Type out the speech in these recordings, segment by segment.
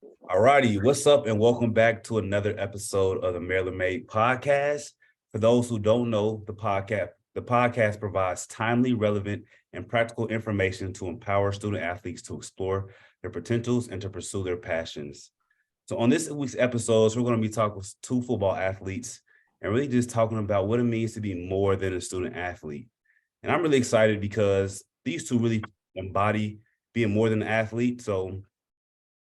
All righty, what's up, and welcome back to another episode of the Maryland Made podcast. For those who don't know, the podcast provides timely, relevant, and practical information to empower student athletes to explore their potentials and to pursue their passions. So, on this week's episodes, we're going to be talking with two football athletes and really just talking about what it means to be more than a student athlete. And I'm really excited because these two really embody being more than an athlete. So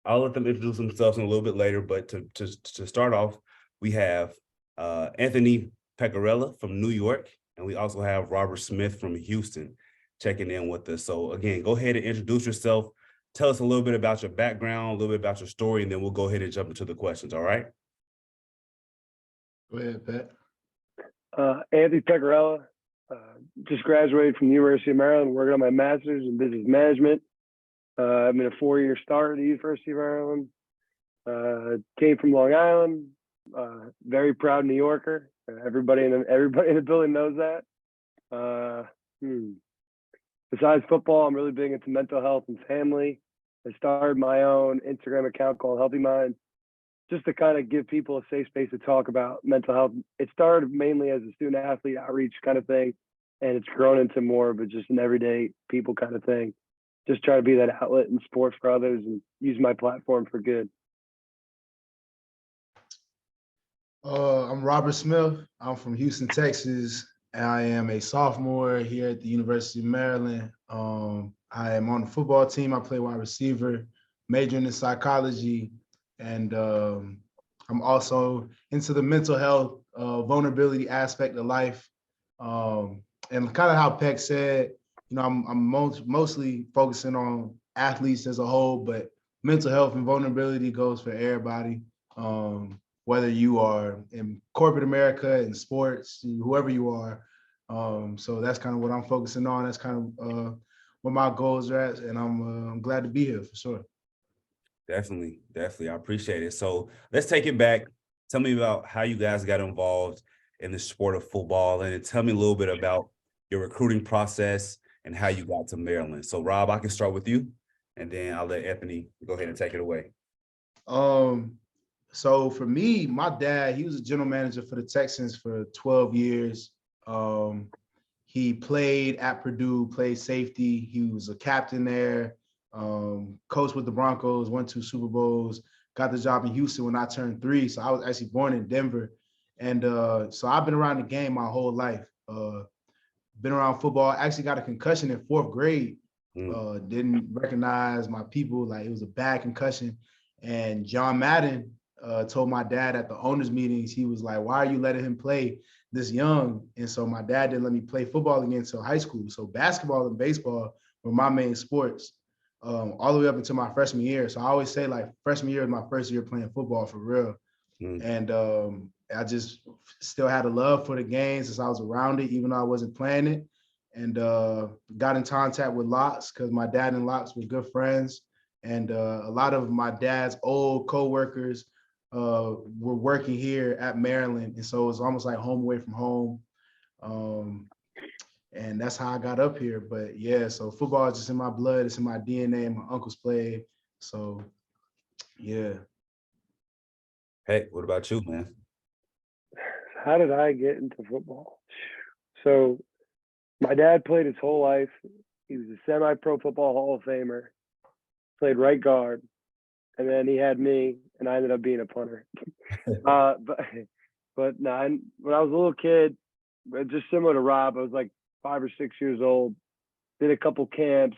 I'll let them introduce themselves in a little bit later, but to start off, we have Anthony Pecorella from New York, and we also have Robert Smith from Houston checking in with us. So again, go ahead and introduce yourself. Tell us a little bit about your background, a little bit about your story, and then we'll go ahead and jump into the questions. All right? Go ahead, Pat. Anthony Pecorella, just graduated from the University of Maryland, working on my master's in business management. I'm in a 4-year start at the University of Maryland. Came from Long Island. Very proud New Yorker. Everybody in the building knows that. Besides football, I'm really big into mental health and family. I started my own Instagram account called Healthy Minds, just to kind of give people a safe space to talk about mental health. It started mainly as a student athlete outreach kind of thing, and it's grown into more of just an everyday people kind of thing. Just try to be that outlet in sport for others and use my platform for good. I'm Robert Smith. I'm from Houston, Texas. I am a sophomore here at the University of Maryland. I am on the football team. I play wide receiver, majoring in psychology, and I'm also into the mental health, vulnerability aspect of life. And kind of how Peck said, I'm mostly focusing on athletes as a whole, but mental health and vulnerability goes for everybody. Whether you are in corporate America, in sports, whoever you are. So that's kind of what I'm focusing on. That's kind of what my goals are at, and I'm glad to be here for sure. Definitely. I appreciate it. So let's take it back. Tell me about how you guys got involved in the sport of football, and tell me a little bit about your recruiting process and how you got to Maryland. So Rob, I can start with you, and then I'll let Anthony go ahead and take it away. So for me, my dad, he was a general manager for the Texans for 12 years. He played at Purdue, played safety. He was a captain there, coached with the Broncos, won 2 Super Bowls, got the job in Houston when I turned 3. So I was actually born in Denver. And so I've been around the game my whole life. Been around football. Actually got a concussion in 4th grade. Didn't recognize my people. Like, it was a bad concussion. And John Madden told my dad at the owners meetings, he was like, why are you letting him play this young? And so my dad didn't let me play football again until high school. So basketball and baseball were my main sports all the way up until my freshman year. So I always say, like, freshman year was my first year playing football for real. And I just still had a love for the game since I was around it, even though I wasn't playing it. And got in contact with Locks because my dad and Locks were good friends. And a lot of my dad's old coworkers were working here at Maryland. And so it was almost like home away from home. And that's how I got up here. But yeah, so football is just in my blood. It's in my DNA. My uncles played. So yeah. Hey, what about you, man? How did I get into football? So my dad played his whole life. He was a semi-pro football Hall of Famer, played right guard, and then he had me, and I ended up being a punter. But no, when I was a little kid, just similar to Rob, I was like 5 or 6 years old, did a couple camps,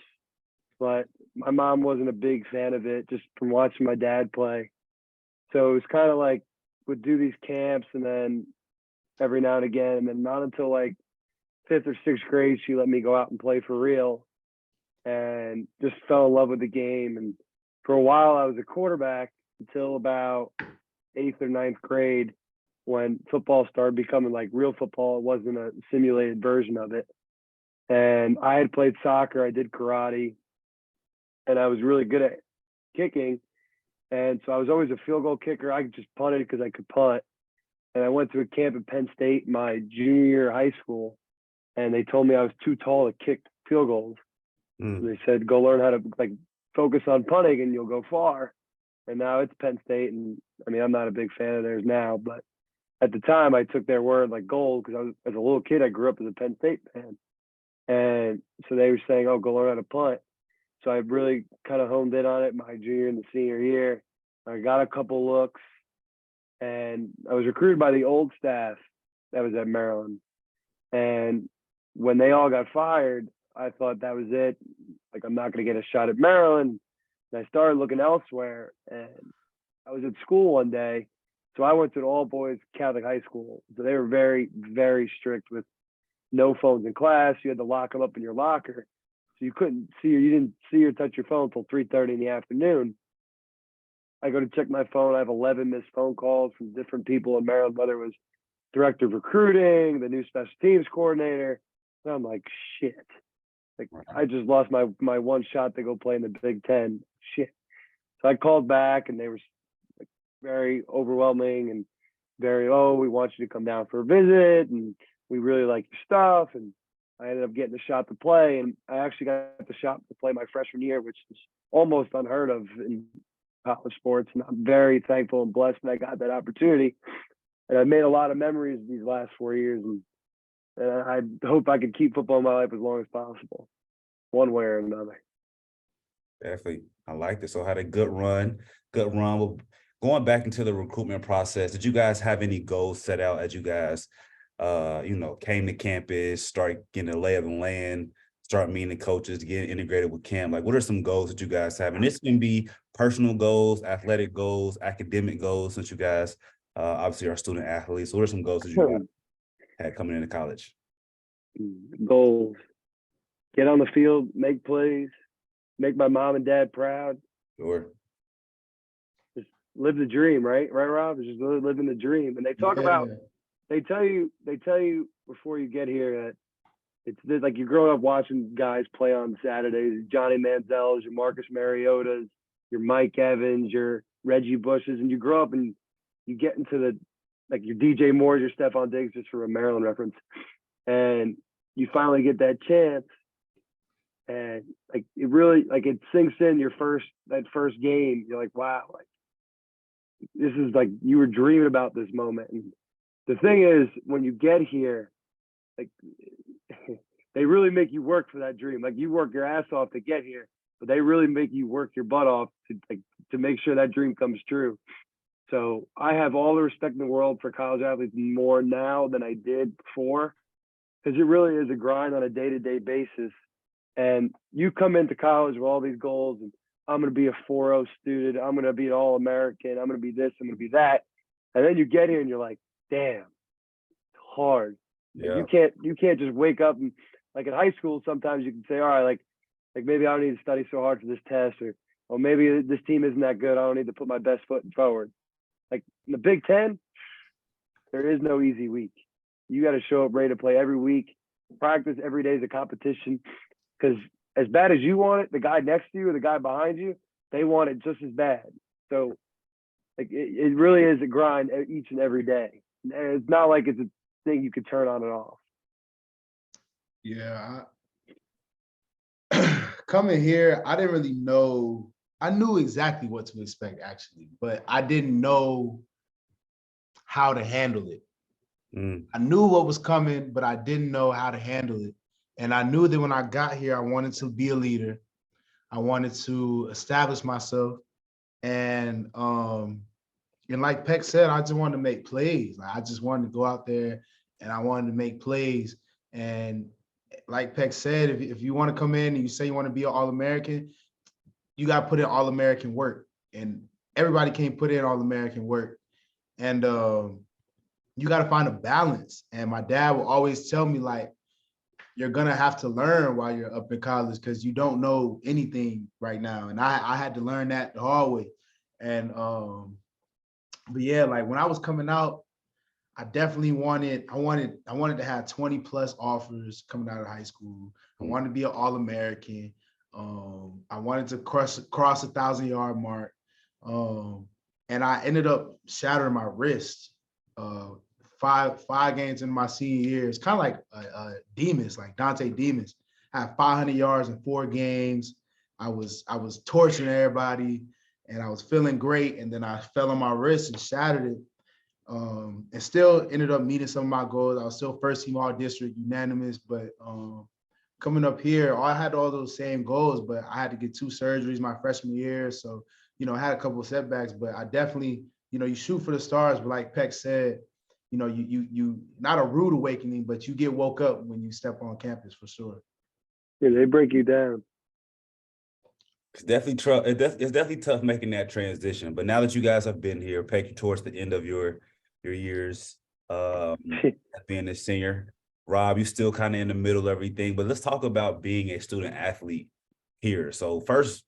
but my mom wasn't a big fan of it, just from watching my dad play. So it was kind of like, would do these camps, and then every now and again, and then not until like 5th or 6th grade, she let me go out and play for real, and just fell in love with the game. And for a while, I was a quarterback until about 8th or 9th grade, when football started becoming like real football. It wasn't a simulated version of it. And I had played soccer, I did karate, and I was really good at kicking. And so I was always a field goal kicker. I could just punt it because I could punt. And I went to a camp at Penn State my junior year of high school, and they told me I was too tall to kick field goals. So they said, go learn how to like focus on punting and you'll go far. and now it's Penn State. And I mean, I'm not a big fan of theirs now, but at the time I took their word like gold because as a little kid, I grew up as a Penn State fan. And so they were saying, oh, go learn how to punt. So I really kind of honed in on it my junior and the senior year. I got a couple looks, and I was recruited by the old staff that was at Maryland. And when they all got fired, I thought that was it. Like, I'm not going to get a shot at Maryland. And I started looking elsewhere. And I was at school one day. So I went to an all-boys Catholic high school. So they were very, very strict with no phones in class. You had to lock them up in your locker. So you couldn't see you didn't see or touch your phone until 3:30 in the afternoon. I go to check my phone. I have 11 missed phone calls from different people in Maryland, whether it was director of recruiting, the new special teams coordinator. And I'm like, shit. Like, I just lost my one shot to go play in the Big Ten. Shit. So I called back, and they were like very overwhelming and very, oh, we want you to come down for a visit, and we really like your stuff. And I ended up getting a shot to play, and I actually got the shot to play my freshman year, which is almost unheard of in college sports. And I'm very thankful and blessed that I got that opportunity. And I made a lot of memories these last 4 years, and I hope I can keep football in my life as long as possible, one way or another. Definitely. I like this. So had a good run. Well, going back into the recruitment process, did you guys have any goals set out as you guys came to campus, start getting a lay of the land, start meeting the coaches, getting integrated with camp? Like, what are some goals that you guys have? And this can be personal goals, athletic goals, academic goals, since you guys obviously are student athletes. So what are some goals that you guys had coming into college? Goals: get on the field, make plays, make my mom and dad proud. Sure. Just live the dream, right, Rob? Just living the dream. And they talk about, they tell you before you get here that it's like you're growing up watching guys play on Saturdays, Johnny Manziel's, your Marcus Mariota's, your Mike Evans, your Reggie Bush's, and you grow up and you get into the, like, your DJ Moore's, your Stephon Diggs, just for a Maryland reference, and you finally get that chance, and like it really, like, it sinks in that first game. You're like, wow, like this is like you were dreaming about this moment. And the thing is, when you get here, like they really make you work for that dream. Like, you work your ass off to get here, but they really make you work your butt off to make sure that dream comes true. So I have all the respect in the world for college athletes more now than I did before, because it really is a grind on a day-to-day basis. And you come into college with all these goals, and I'm going to be a 4.0 student, I'm going to be an All-American, I'm going to be this, I'm going to be that. And then you get here and you're like, damn, it's hard. Yeah. Like, you can't just wake up and, like, in high school, sometimes you can say, all right, like maybe I don't need to study so hard for this test, or maybe this team isn't that good, I don't need to put my best foot forward. Like, in the Big Ten, there is no easy week. You got to show up ready to play every week. Practice every day is a competition, because as bad as you want it, the guy next to you or the guy behind you, they want it just as bad. So, like, it really is a grind each and every day. And it's not like it's a thing you could turn on and off. Yeah. Coming here, I didn't really know. I knew exactly what to expect, actually, but I didn't know how to handle it. I knew what was coming, but I didn't know how to handle it. And I knew that when I got here, I wanted to be a leader. I wanted to establish myself. And like Peck said, I just wanted to make plays. I just wanted to go out there and I wanted to make plays. And like Peck said, if you want to come in and you say you want to be an All-American, you got to put in All-American work. And everybody can't put in All-American work. And you got to find a balance. And my dad will always tell me, like, you're going to have to learn while you're up in college, because you don't know anything right now. And I had to learn that the hard way. And but yeah, like, when I was coming out, I definitely wanted to have 20 plus offers coming out of high school. I wanted to be an All-American. I wanted to cross 1,000-yard mark. And I ended up shattering my wrist five games in my senior year. It's kind of like Demas, like Dante Demas. I had 500 yards in 4 games. I was torturing everybody. and I was feeling great. And then I fell on my wrist and shattered it. And still ended up meeting some of my goals. I was still first team all district unanimous, but coming up here, I had all those same goals, but I had to get 2 surgeries my freshman year. So, I had a couple of setbacks, but I definitely, you shoot for the stars. But like Peck said, you not a rude awakening, but you get woke up when you step on campus for sure. Yeah, they break you down. It's definitely it's definitely tough making that transition. But now that you guys have been here, Peck, towards the end of your years being a senior, Rob, you still kind of in the middle of everything. But let's talk about being a student athlete here. So first,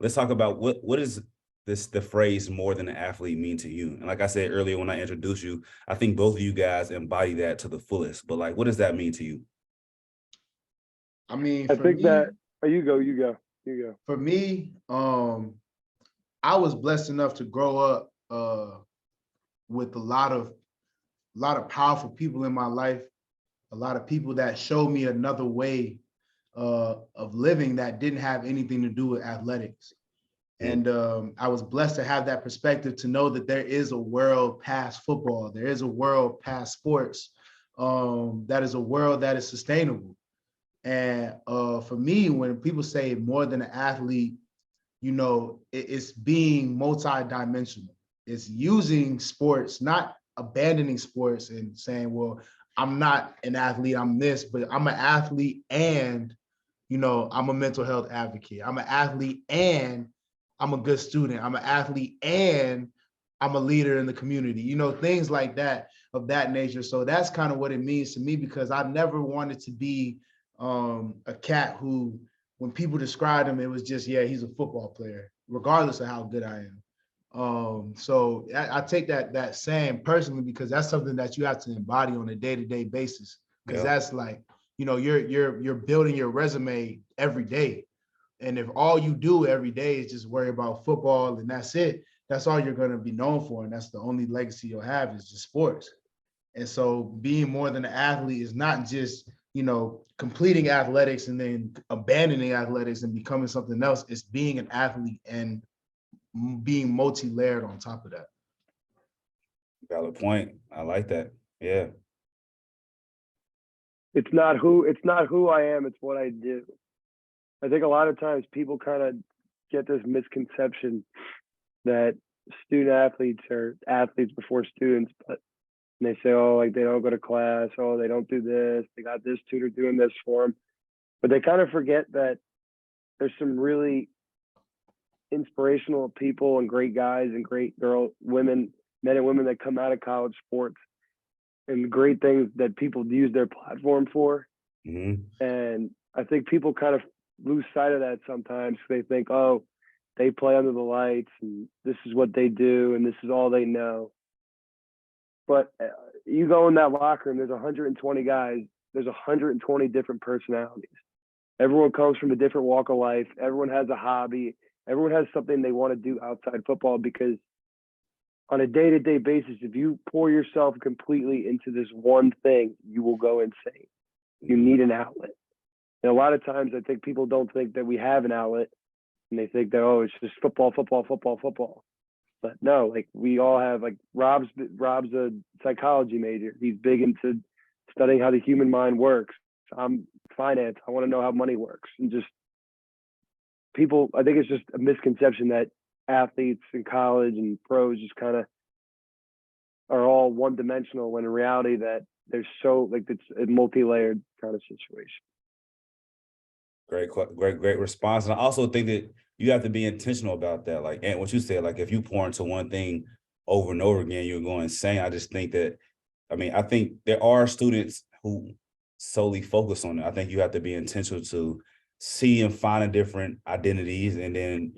let's talk about what is the phrase "more than an athlete" mean to you? And like I said earlier when I introduced you, I think both of you guys embody that to the fullest. But like, what does that mean to you? I mean, I think that you go. For me, I was blessed enough to grow up with a lot of powerful people in my life, a lot of people that showed me another way of living that didn't have anything to do with athletics. And I was blessed to have that perspective, to know that there is a world past football. There is a world past sports. That is a world that is sustainable. And for me, when people say more than an athlete, it's being multi-dimensional. It's using sports, not abandoning sports and saying, well, I'm not an athlete, I'm this, but I'm an athlete and, I'm a mental health advocate. I'm an athlete and I'm a good student. I'm an athlete and I'm a leader in the community, things like that, of that nature. So that's kind of what it means to me, because I never wanted to be a cat who, when people described him, it was just, yeah, he's a football player, regardless of how good I am. So I take that saying personally, because that's something that you have to embody on a day-to-day basis. Because that's like, you're building your resume every day. And if all you do every day is just worry about football and that's it, that's all you're going to be known for. And that's the only legacy you'll have, is just sports. And so being more than an athlete is not just, completing athletics and then abandoning athletics and becoming something else. It's being an athlete and being multi-layered on top of that. Valid point. I like that. Yeah. It's not who I am, it's what I do. I think a lot of times people kind of get this misconception that student athletes are athletes before students, but they say, oh, like they don't go to class, oh, they don't do this, they got this tutor doing this for them. But they kind of forget that there's some really inspirational people and great guys and great men and women that come out of college sports, and great things that people use their platform for. Mm-hmm. And I think people kind of lose sight of that sometimes. They think, oh, they play under the lights and this is what they do and this is all they know. But you go in that locker room, there's 120 guys, there's 120 different personalities. Everyone comes from a different walk of life. Everyone has a hobby. Everyone has something they want to do outside football, because on a day-to-day basis, if you pour yourself completely into this one thing, you will go insane. You need an outlet. And a lot of times I think people don't think that we have an outlet, and they think that, oh, it's just football. But no, like we all have, like Rob's a psychology major. He's big into studying how the human mind works. I'm finance. I want to know how money works. And just people, I think it's just a misconception that athletes in college and pros just kind of are all one dimensional, when in reality that there's it's a multi-layered kind of situation. Great response. And I also think that you have to be intentional about that. Like, and what you said, like if you pour into one thing over and over again, you're going insane. I just think that, I think there are students who solely focus on it. I think you have to be intentional to see and find different identities, and then,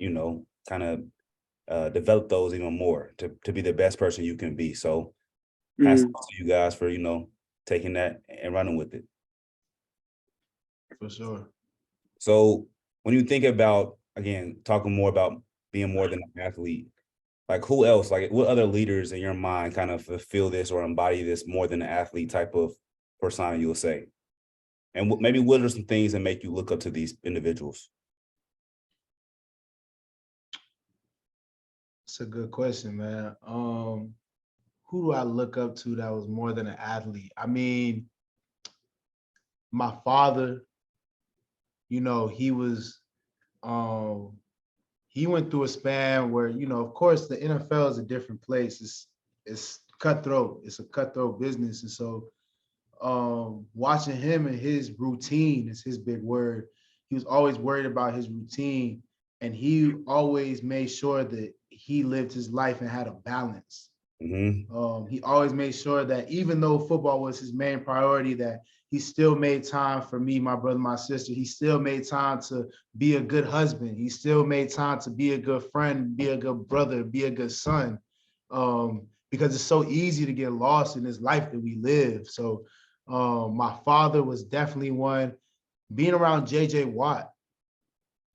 kind of develop those even more to be the best person you can be. So hats off to you guys for, taking that and running with it. For sure. So when you think about, again, talking more about being more than an athlete, like who else, like what other leaders in your mind kind of fulfill this or embody this more than an athlete type of persona, you'll say? And maybe what are some things that make you look up to these individuals? It's a good question, man. Who do I look up to that was more than an athlete? I mean, my father, he was he went through a span where, of course the NFL is a different place. It's cutthroat. It's a cutthroat business. And so watching him and his routine is his big word. He was always worried about his routine, and he always made sure that he lived his life and had a balance. He always made sure that even though football was his main priority, that he still made time for me, my brother, my sister. He still made time to be a good husband. He still made time to be a good friend, be a good brother, be a good son. Because it's so easy to get lost in this life that we live. So my father was definitely one. Being around JJ Watt,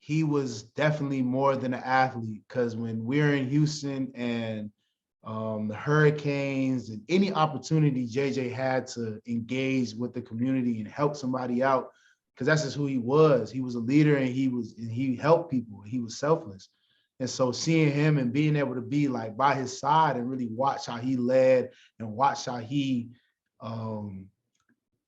he was definitely more than an athlete, because when we're in Houston and the Hurricanes and any opportunity JJ had to engage with the community and help somebody out, because that's just who he was. He was a leader, and he helped people. He was selfless. And so seeing him and being able to be like by his side and really watch how he led and watch how he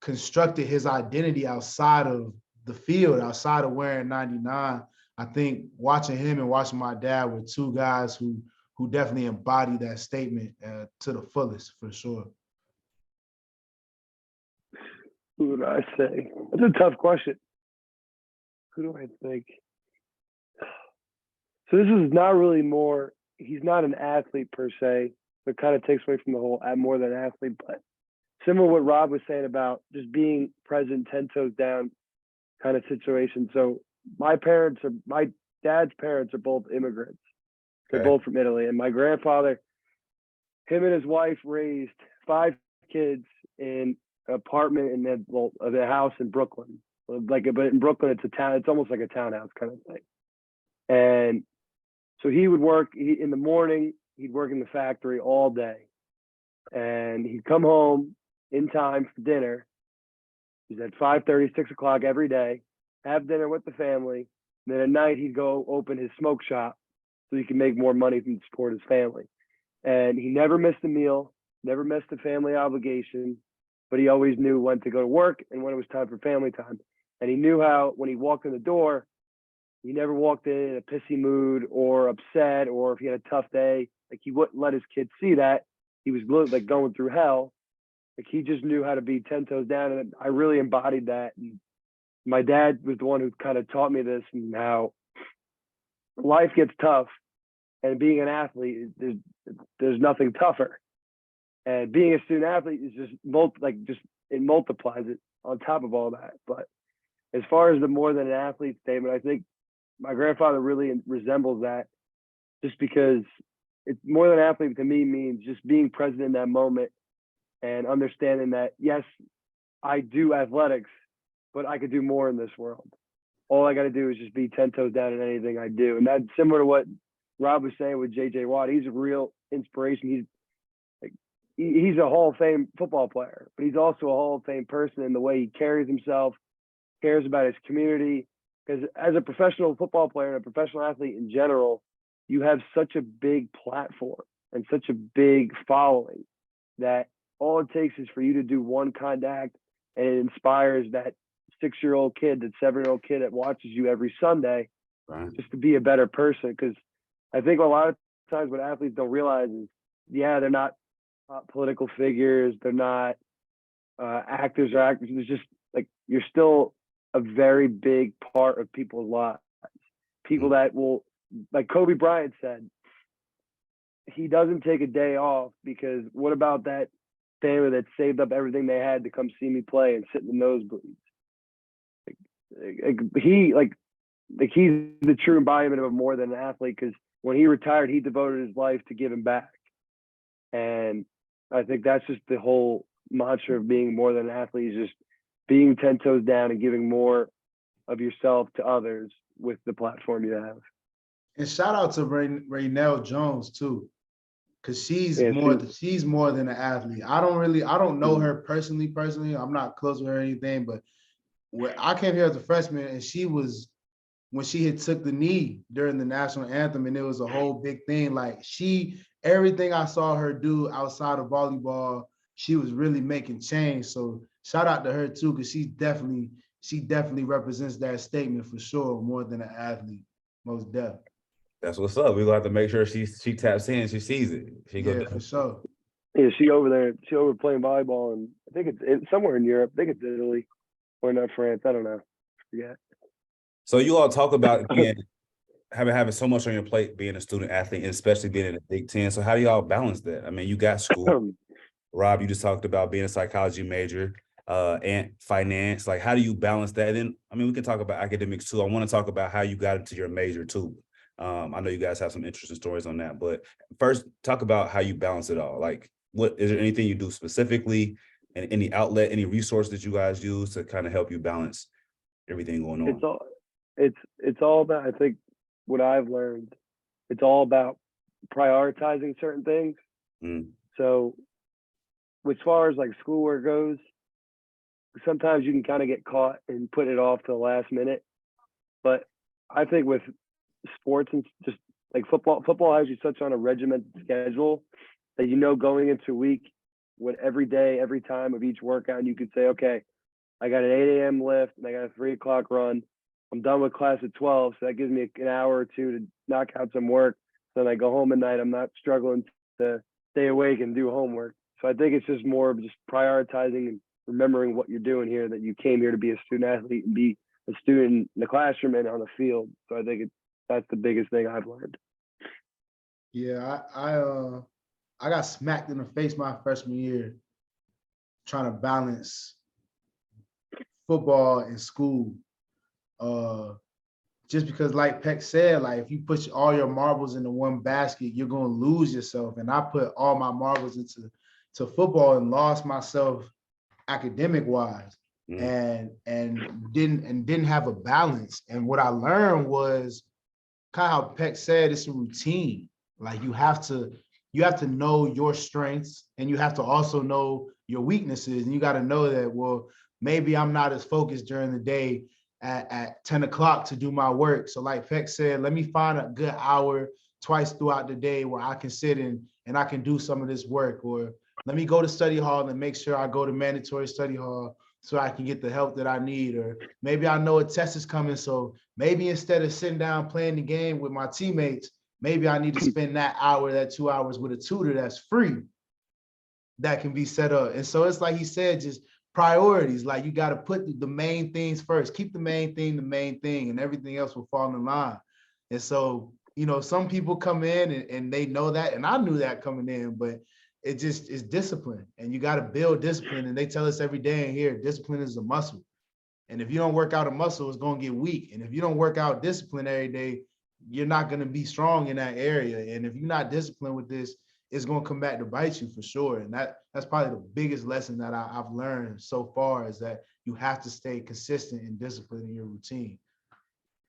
constructed his identity outside of the field, outside of wearing 99. I think watching him and watching my dad were two guys who definitely embody that statement to the fullest, for sure. Who would I say? That's a tough question. Who do I think? So this is not really more, he's not an athlete per se, but kind of takes away from the whole more than an athlete, but similar to what Rob was saying about just being present, 10 toes down kind of situation. So my dad's parents are both immigrants. They're both from Italy. And my grandfather, him and his wife raised 5 kids in an apartment in a house in Brooklyn. But in Brooklyn, it's a town. It's almost like a townhouse kind of thing. And so he would work in the morning. He'd work in the factory all day, and he'd come home in time for dinner. He's at 5:30, 6 o'clock every day. Have dinner with the family. And then at night, he'd go open his smoke shop so he can make more money to support his family. And he never missed a meal, never missed a family obligation, but he always knew when to go to work and when it was time for family time. And he knew how, when he walked in the door, he never walked in a pissy mood or upset, or if he had a tough day, like he wouldn't let his kids see that. He was like going through hell. Like he just knew how to be 10 toes down. And I really embodied that. And my dad was the one who kind of taught me this, and how life gets tough, and being an athlete, there's nothing tougher. And being a student athlete is just it multiplies it on top of all that. But as far as the more than an athlete statement, I think my grandfather really resembles that, just because it's more than an athlete to me means just being present in that moment and understanding that, yes, I do athletics, but I could do more in this world. All I got to do is just be 10 toes down in anything I do. And that's similar to what Rob was saying with JJ Watt. He's a real inspiration. He's a Hall of Fame football player, but he's also a Hall of Fame person in the way he carries himself, cares about his community. Because as a professional football player and a professional athlete in general, you have such a big platform and such a big following that all it takes is for you to do one contact, and it inspires that 6-year-old kid, that 7-year-old kid that watches you every Sunday, right, just to be a better person. Because I think a lot of times what athletes don't realize is, they're not political figures, they're not actors or actresses. It's just like, you're still a very big part of people's lives. People that will, like Kobe Bryant said, he doesn't take a day off, because what about that family that saved up everything they had to come see me play and sit in the nosebleeds? He's the true embodiment of more than an athlete, because when he retired, he devoted his life to giving back. And I think that's just the whole mantra of being more than an athlete, is just being 10 toes down and giving more of yourself to others with the platform you have. And shout out to Raynell Jones too, because she's more than an athlete. I don't know her personally. I'm not close with her or anything, but I came here as a freshman, and she was when she had took the knee during the national anthem, and it was a whole big thing. Like everything I saw her do outside of volleyball, she was really making change. So shout out to her too, because she definitely represents that statement for sure, more than an athlete, most definitely. That's what's up. We're gonna have to make sure she taps in, she sees it. Yeah, for sure. Yeah, she over playing volleyball, and I think it's somewhere in Europe. I think it's Italy or not France. I don't know. Yeah. So you all talk about having so much on your plate, being a student athlete, and especially being in the Big Ten. So how do y'all balance that? I mean, you got school. Rob, you just talked about being a psychology major, and finance. Like, how do you balance that? And then, I mean, we can talk about academics too. I want to talk about how you got into your major too. I know you guys have some interesting stories on that, but first, talk about how you balance it all. Like, what is there anything you do specifically, and any outlet, any resource that you guys use to kind of help you balance everything going on? It's all about, I think, what I've learned. It's all about prioritizing certain things. So as far as like schoolwork goes, sometimes you can kind of get caught and put it off to the last minute. But I think with sports and just like football has you such on a regimented schedule that going into a week, with every day, every time of each workout, and you could say, okay, I got an 8 a.m. lift and I got a 3 o'clock run. I'm done with class at 12, so that gives me an hour or two to knock out some work. Then I go home at night. I'm not struggling to stay awake and do homework. So I think it's just more of just prioritizing and remembering what you're doing here, that you came here to be a student athlete and be a student in the classroom and on the field. So I think that's the biggest thing I've learned. Yeah, I got smacked in the face my freshman year trying to balance football and school. Just because, like Peck said, like if you put all your marbles into one basket, you're gonna lose yourself. And I put all my marbles into football and lost myself academic wise, and didn't have a balance. And what I learned was kind of how Peck said, it's a routine. Like you have to know your strengths, and you have to also know your weaknesses. And you got to know that, well, maybe I'm not as focused during the day at 10 o'clock to do my work. So like Peck said, let me find a good hour twice throughout the day where I can sit in and I can do some of this work. Or let me go to study hall and make sure I go to mandatory study hall so I can get the help that I need. Or maybe I know a test is coming, so maybe instead of sitting down playing the game with my teammates, maybe I need to spend that 2 hours with a tutor that's free that can be set up. And so it's like he said, just priorities. Like you got to put the main things first. Keep the main thing, and everything else will fall in line. And so, some people come in and they know that, and I knew that coming in, but it just is discipline, and you got to build discipline. And they tell us every day in here, discipline is a muscle. And if you don't work out a muscle, it's going to get weak. And if you don't work out discipline every day, you're not going to be strong in that area. And if you're not disciplined with this, it's going to come back to bite you for sure. And that's probably the biggest lesson that I've learned so far, is that you have to stay consistent and disciplined in your routine.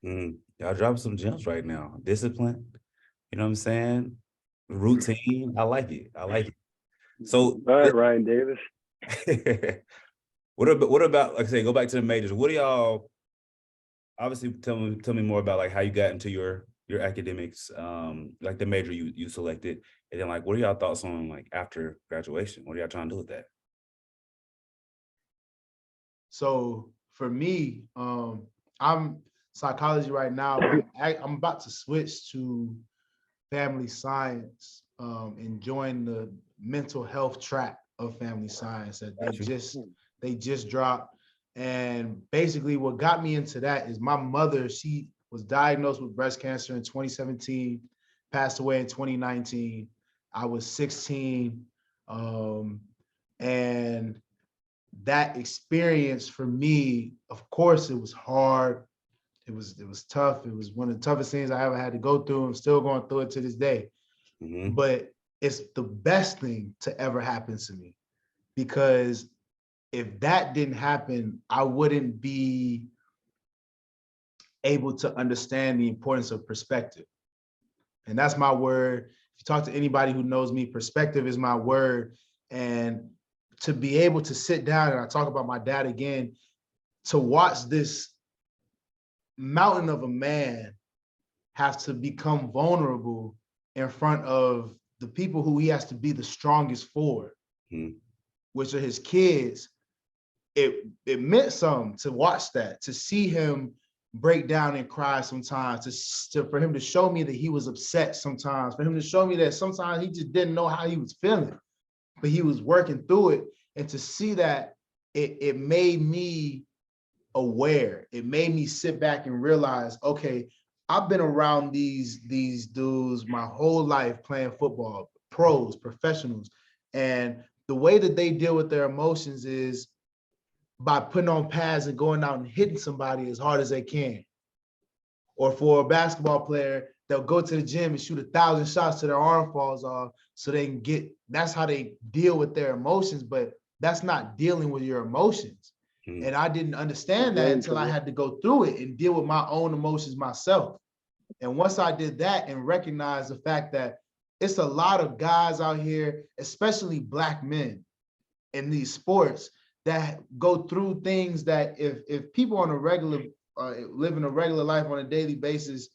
Y'all dropping some gems right now. Discipline, you know what I'm saying? Routine. I like it. So all right, Ryan Davis. What about, like I say, go back to the majors. What do y'all, obviously tell me more about like how you got into your academics, like the major you selected, and then like what are y'all thoughts on like after graduation? What are y'all trying to do with that? So for me, I'm psychology right now, but I'm about to switch to family science, and join the mental health track of family science that they just dropped. And basically what got me into that is my mother, she was diagnosed with breast cancer in 2017, passed away in 2019. I was 16. And that experience for me, of course, it was hard. It was tough. It was one of the toughest things I ever had to go through. I'm still going through it to this day. But it's the best thing to ever happen to me, because if that didn't happen, I wouldn't be able to understand the importance of perspective. And that's my word. If you talk to anybody who knows me, perspective is my word. And to be able to sit down, and I talk about my dad again, to watch this mountain of a man have to become vulnerable in front of the people who he has to be the strongest for, which are his kids, it meant something to watch that, to see him break down and cry sometimes, for him to show me that he was upset sometimes, for him to show me that sometimes he just didn't know how he was feeling, but he was working through it. And to see that, it made me aware. It made me sit back and realize, okay, I've been around these dudes my whole life playing football, pros, professionals, and the way that they deal with their emotions is by putting on pads and going out and hitting somebody as hard as they can. Or for a basketball player, they'll go to the gym and shoot 1,000 shots till their arm falls off so they can that's how they deal with their emotions, but that's not dealing with your emotions. And I didn't understand that until I had to go through it and deal with my own emotions myself. And once I did that and recognized the fact that it's a lot of guys out here, especially Black men in these sports, that go through things that if people on a regular, living a regular life on a daily basis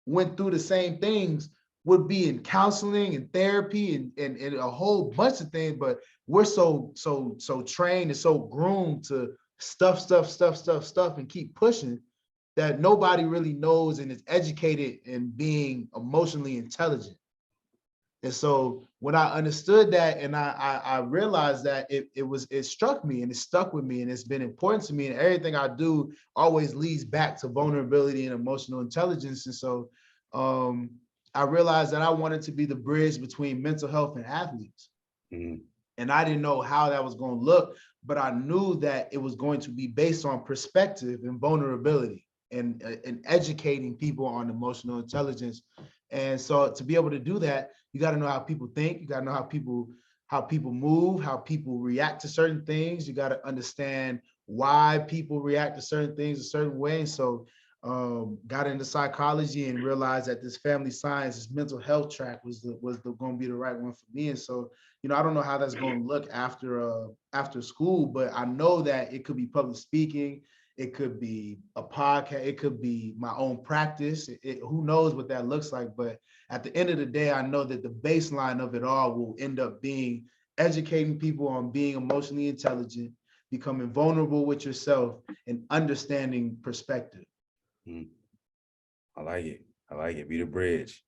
went through the same things, would be in counseling and therapy and a whole bunch of things, but we're so trained and so groomed to stuff and keep pushing that nobody really knows and is educated in being emotionally intelligent. And so when I understood that and I realized that it struck me and it stuck with me and it's been important to me, and everything I do always leads back to vulnerability and emotional intelligence. And so I realized that I wanted to be the bridge between mental health and athletes. And I didn't know how that was going to look, but I knew that it was going to be based on perspective and vulnerability and educating people on emotional intelligence. And so to be able to do that, you got to know how people think. You got to know how people move, how people react to certain things. You got to understand why people react to certain things a certain way. And so got into psychology and realized that this family science, this mental health track was going to be the right one for me. And so, I don't know how that's going to look after school, but I know that it could be public speaking. It could be a podcast. It could be my own practice. Who knows what that looks like? But at the end of the day, I know that the baseline of it all will end up being educating people on being emotionally intelligent, becoming vulnerable with yourself, and understanding perspective. I like it. I like it. Be the bridge.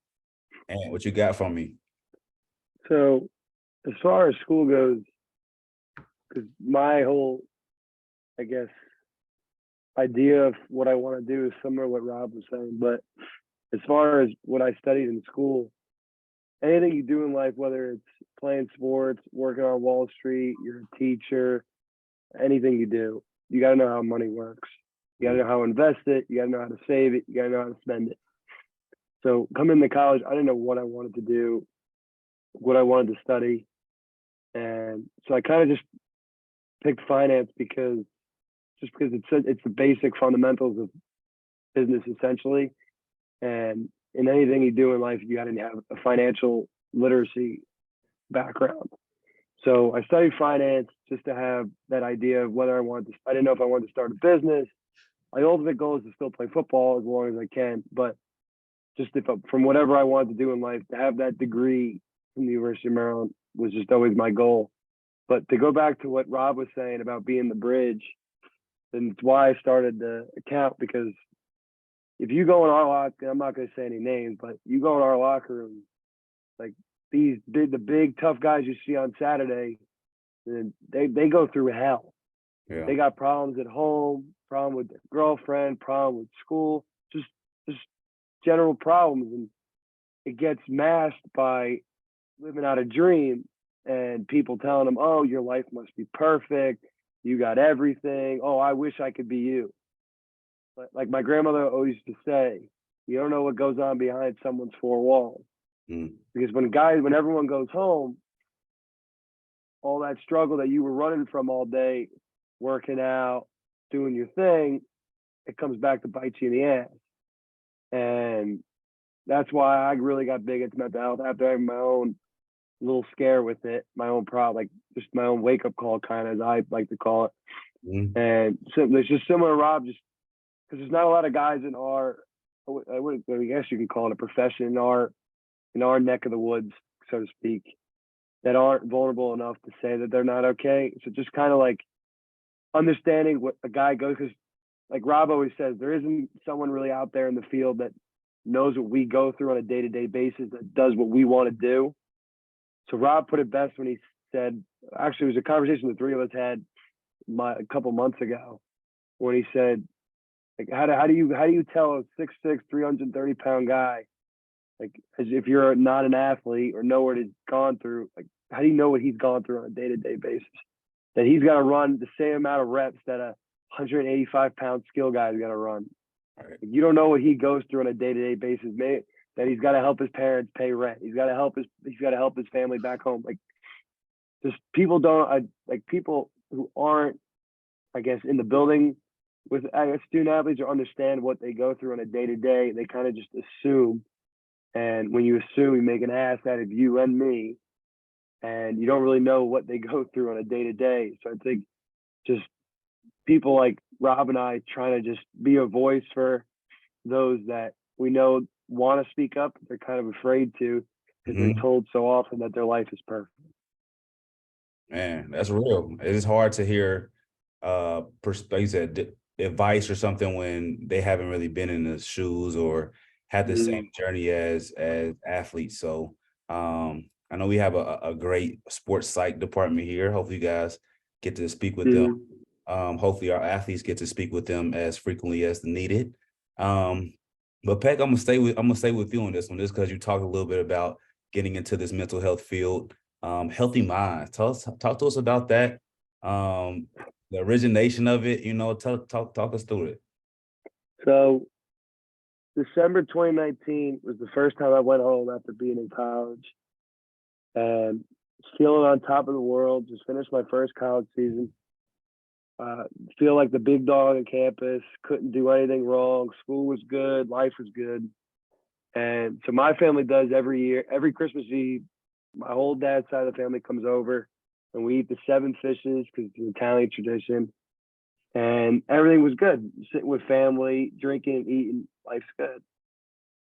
And what you got from me? So as far as school goes, because my whole, I guess, idea of what I want to do is similar to what Rob was saying. But as far as what I studied in school, anything you do in life, whether it's playing sports, working on Wall Street, you're a teacher, anything you do, you got to know how money works. You got to know how to invest it. You got to know how to save it. You got to know how to spend it. So coming to college, I didn't know what I wanted to do, what I wanted to study. And so I kind of just picked finance because it's the basic fundamentals of business essentially. And in anything you do in life, you got to have a financial literacy background. So I studied finance just to have that idea of whether I didn't know if I wanted to start a business. My ultimate goal is to still play football as long as I can, but just from whatever I wanted to do in life, to have that degree from the University of Maryland was just always my goal. But to go back to what Rob was saying about being the bridge, and it's why I started the account, because if you go in our locker, I'm not going to say any names, but you go in our locker room, like the big tough guys you see on Saturday, they go through hell. Yeah. They got problems at home, problem with their girlfriend, problem with school, just general problems, and it gets masked by living out a dream and people telling them, "Oh, your life must be perfect. You got everything. Oh, I wish I could be you." But like my grandmother always used to say, you don't know what goes on behind someone's four walls. Because when everyone goes home, all that struggle that you were running from all day, working out, doing your thing, it comes back to bite you in the ass. And that's why I really got big into mental health after having my own little scare with it, my own problem, like just my own wake-up call, kind of, as I like to call it. And so it's just similar to Rob, just because there's not a lot of guys in our, I guess you can call it a profession in our neck of the woods, so to speak, that aren't vulnerable enough to say that they're not okay. So just kind of like understanding what a guy goes, because like Rob always says, there isn't someone really out there in the field that knows what we go through on a day-to-day basis, that does what we want to do. So Rob put it best when he said, actually, it was a conversation the three of us had a couple months ago, when he said, like, how do you tell a 6'6", 330-pound guy, like, as if you're not an athlete or know what he's gone through, like, how do you know what he's gone through on a day-to-day basis? That he's got to run the same amount of reps that a 185-pound skill guy's got to run. Right. You don't know what he goes through on a day-to-day basis, man. That he's got to help his parents pay rent. He's got to help his family back home. Like, just people people who aren't, I guess, in the building with, I guess, student athletes, or understand what they go through on a day-to-day. They kind of just assume. And when you assume, you make an ass out of you and me, and you don't really know what they go through on a day-to-day. So I think just people like Rob and I trying to just be a voice for those that we know want to speak up, they're kind of afraid to, because they're told so often that their life is perfect. Man, that's real. It is hard to hear, like you said, advice or something when they haven't really been in the shoes or had the same journey as athletes. So I know we have a great sports psych department here. Hopefully you guys get to speak with them. Hopefully our athletes get to speak with them as frequently as needed. But Peck, I'm gonna stay with you on this one, just because you talked a little bit about getting into this mental health field. Healthy Minds. Talk to us about that. The origination of it, talk us through it. So December 2019 was the first time I went home after being in college, and feeling on top of the world. Just finished my first college season. Feel like the big dog on campus, couldn't do anything wrong. School was good, life was good. And so my family does every year, every Christmas Eve, my whole dad's side of the family comes over and we eat the 7 fishes, because it's an Italian tradition. And everything was good. Sitting with family, drinking, eating, life's good.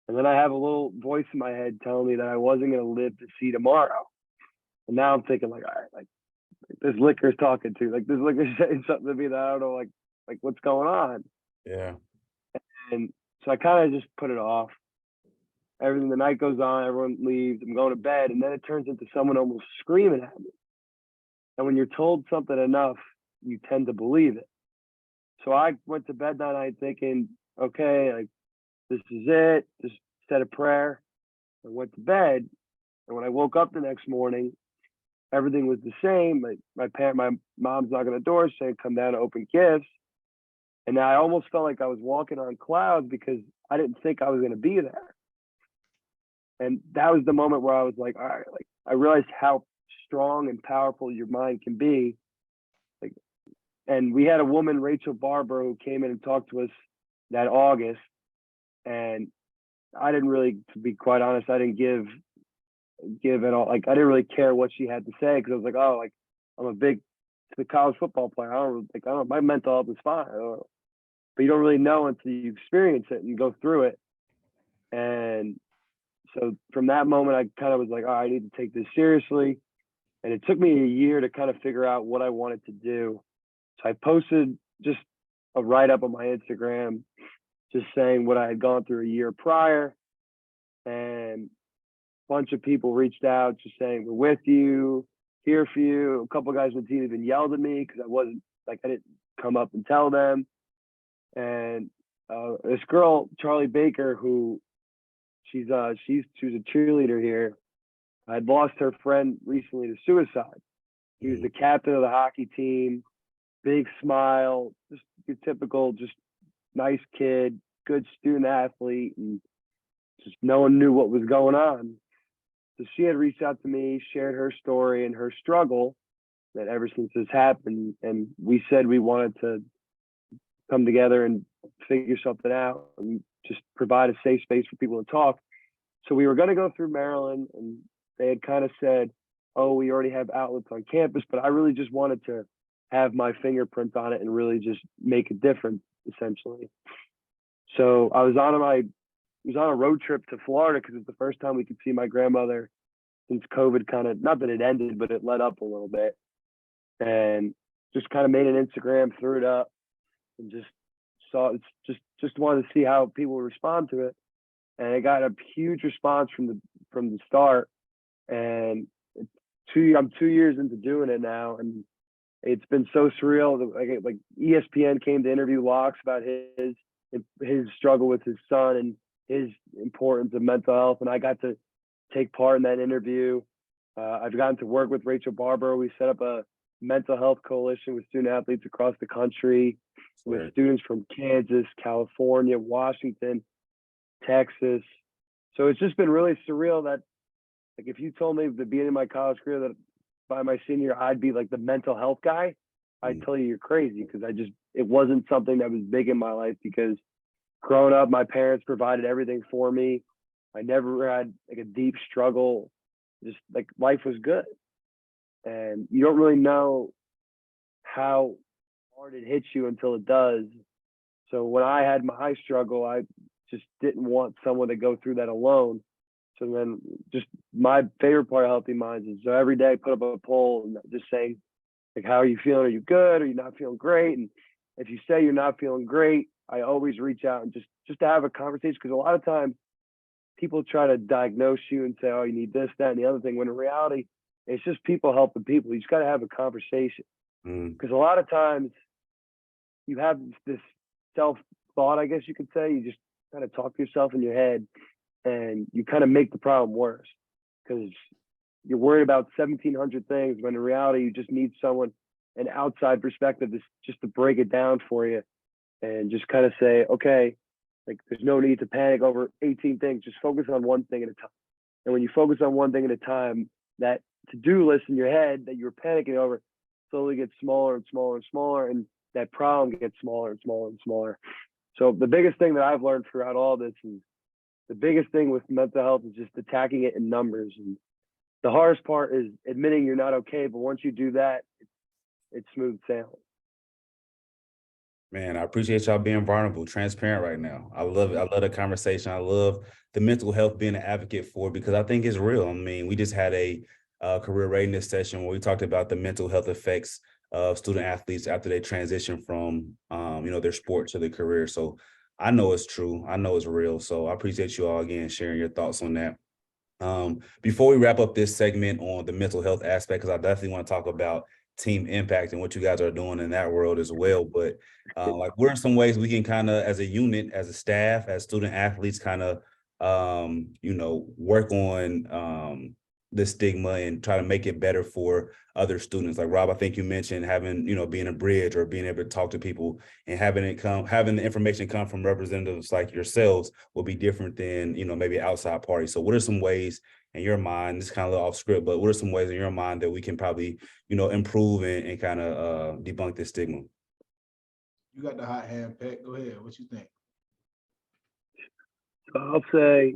And then I have a little voice in my head telling me that I wasn't going to live to see tomorrow. And now I'm thinking, like, all right, like, this liquor's talking to, like, this liquor's saying something to me that I don't know, like what's going on. Yeah. And so I kind of just put it off. Everything, the night goes on, everyone leaves, I'm going to bed, and then it turns into someone almost screaming at me. And when you're told something enough, you tend to believe it. So I went to bed that night thinking, okay, like, this is it, just said a prayer. I went to bed, and when I woke up the next morning, everything was the same. Like, my mom's knocking on the door saying, come down to open gifts. And I almost felt like I was walking on clouds, because I didn't think I was going to be there. And that was the moment where I was like, all right, like, I realized how strong and powerful your mind can be. Like, and we had a woman, Rachel Barber, who came in and talked to us that August. And I didn't really, to be quite honest, I didn't give at all. Like, I didn't really care what she had to say, because I was like, oh, like, I'm a big college football player. I don't know, my mental health is fine. But you don't really know until you experience it and go through it. And so from that moment, I kind of was like, oh, I need to take this seriously. And it took me a year to kind of figure out what I wanted to do. So I posted just a write-up on my Instagram, just saying what I had gone through a year prior. And a bunch of people reached out just saying, we're with you, here for you. A couple of guys on the team even yelled at me, because I didn't come up and tell them. And this girl, Charlie Baker, who she was a cheerleader here. I'd lost her friend recently to suicide. He was the captain of the hockey team, big smile, just your typical, just nice kid, good student athlete, and just no one knew what was going on. So she had reached out to me, shared her story and her struggle, that ever since this happened, and we said we wanted to come together and figure something out and just provide a safe space for people to talk. So we were going to go through Maryland, and they had kind of said, oh, we already have outlets on campus, but I really just wanted to have my fingerprint on it and really just make a difference, essentially. So I was on a road trip to Florida because it's the first time we could see my grandmother since COVID kind of, not that it ended, but it let up a little bit. And just kind of made an Instagram, threw it up, and just saw it's just wanted to see how people would respond to it. And it got a huge response from the start. And I'm 2 years into doing it now, and it's been so surreal. Like ESPN came to interview Locks about his struggle with his son and his importance of mental health, and I got to take part in that interview. I've gotten to work with Rachel Barber. We set up a mental health coalition with student athletes across the country, with students from Kansas, California, Washington, Texas. So it's just been really surreal that, like, if you told me at the beginning of my college career that by my senior year I'd be like the mental health guy, I'd tell you you're crazy, because it wasn't something that was big in my life, because growing up, my parents provided everything for me. I never had like a deep struggle. Just like life was good. And you don't really know how hard it hits you until it does. So when I had my struggle, I just didn't want someone to go through that alone. So then just my favorite part of Healthy Minds is, so every day I put up a poll and just saying, like, how are you feeling? Are you good? Are you not feeling great? And if you say you're not feeling great, I always reach out and just to have a conversation, because a lot of times people try to diagnose you and say, oh, you need this, that, and the other thing, when in reality, it's just people helping people. You just got to have a conversation. Because a lot of times you have this self-thought, I guess you could say. You just kind of talk to yourself in your head, and you kind of make the problem worse, because you're worried about 1,700 things, when in reality, you just need someone, an outside perspective, just to break it down for you and just kind of say, okay, like, there's no need to panic over 18 things. Just focus on one thing at a time. And when you focus on one thing at a time, that to-do list in your head that you're panicking over slowly gets smaller and smaller and smaller, and that problem gets smaller and smaller and smaller. So the biggest thing that I've learned throughout all this is, the biggest thing with mental health is just attacking it in numbers. And the hardest part is admitting you're not okay. But once you do that, it's smooth sailing. Man, I appreciate y'all being vulnerable, transparent right now. I love it. I love the conversation. I love the mental health, being an advocate for it, because I think it's real. I mean, we just had a career readiness session where we talked about the mental health effects of student athletes after they transition from, their sport to their career. So I know it's true. I know it's real. So I appreciate you all again sharing your thoughts on that. Before we wrap up this segment on the mental health aspect, because I definitely want to talk about team impact and what you guys are doing in that world as well. But like, what are some ways we can kind of, as a unit, as a staff, as student athletes, kind of, work on the stigma and try to make it better for other students? Like, Rob, I think you mentioned having, being a bridge, or being able to talk to people and having the information come from representatives like yourselves will be different than, maybe outside parties. So what are some ways in your mind, this is kind of a little off script, but what are some ways in your mind that we can probably, improve and kind of debunk this stigma? You got the hot hand, Peck. Go ahead. What you think? I'll say,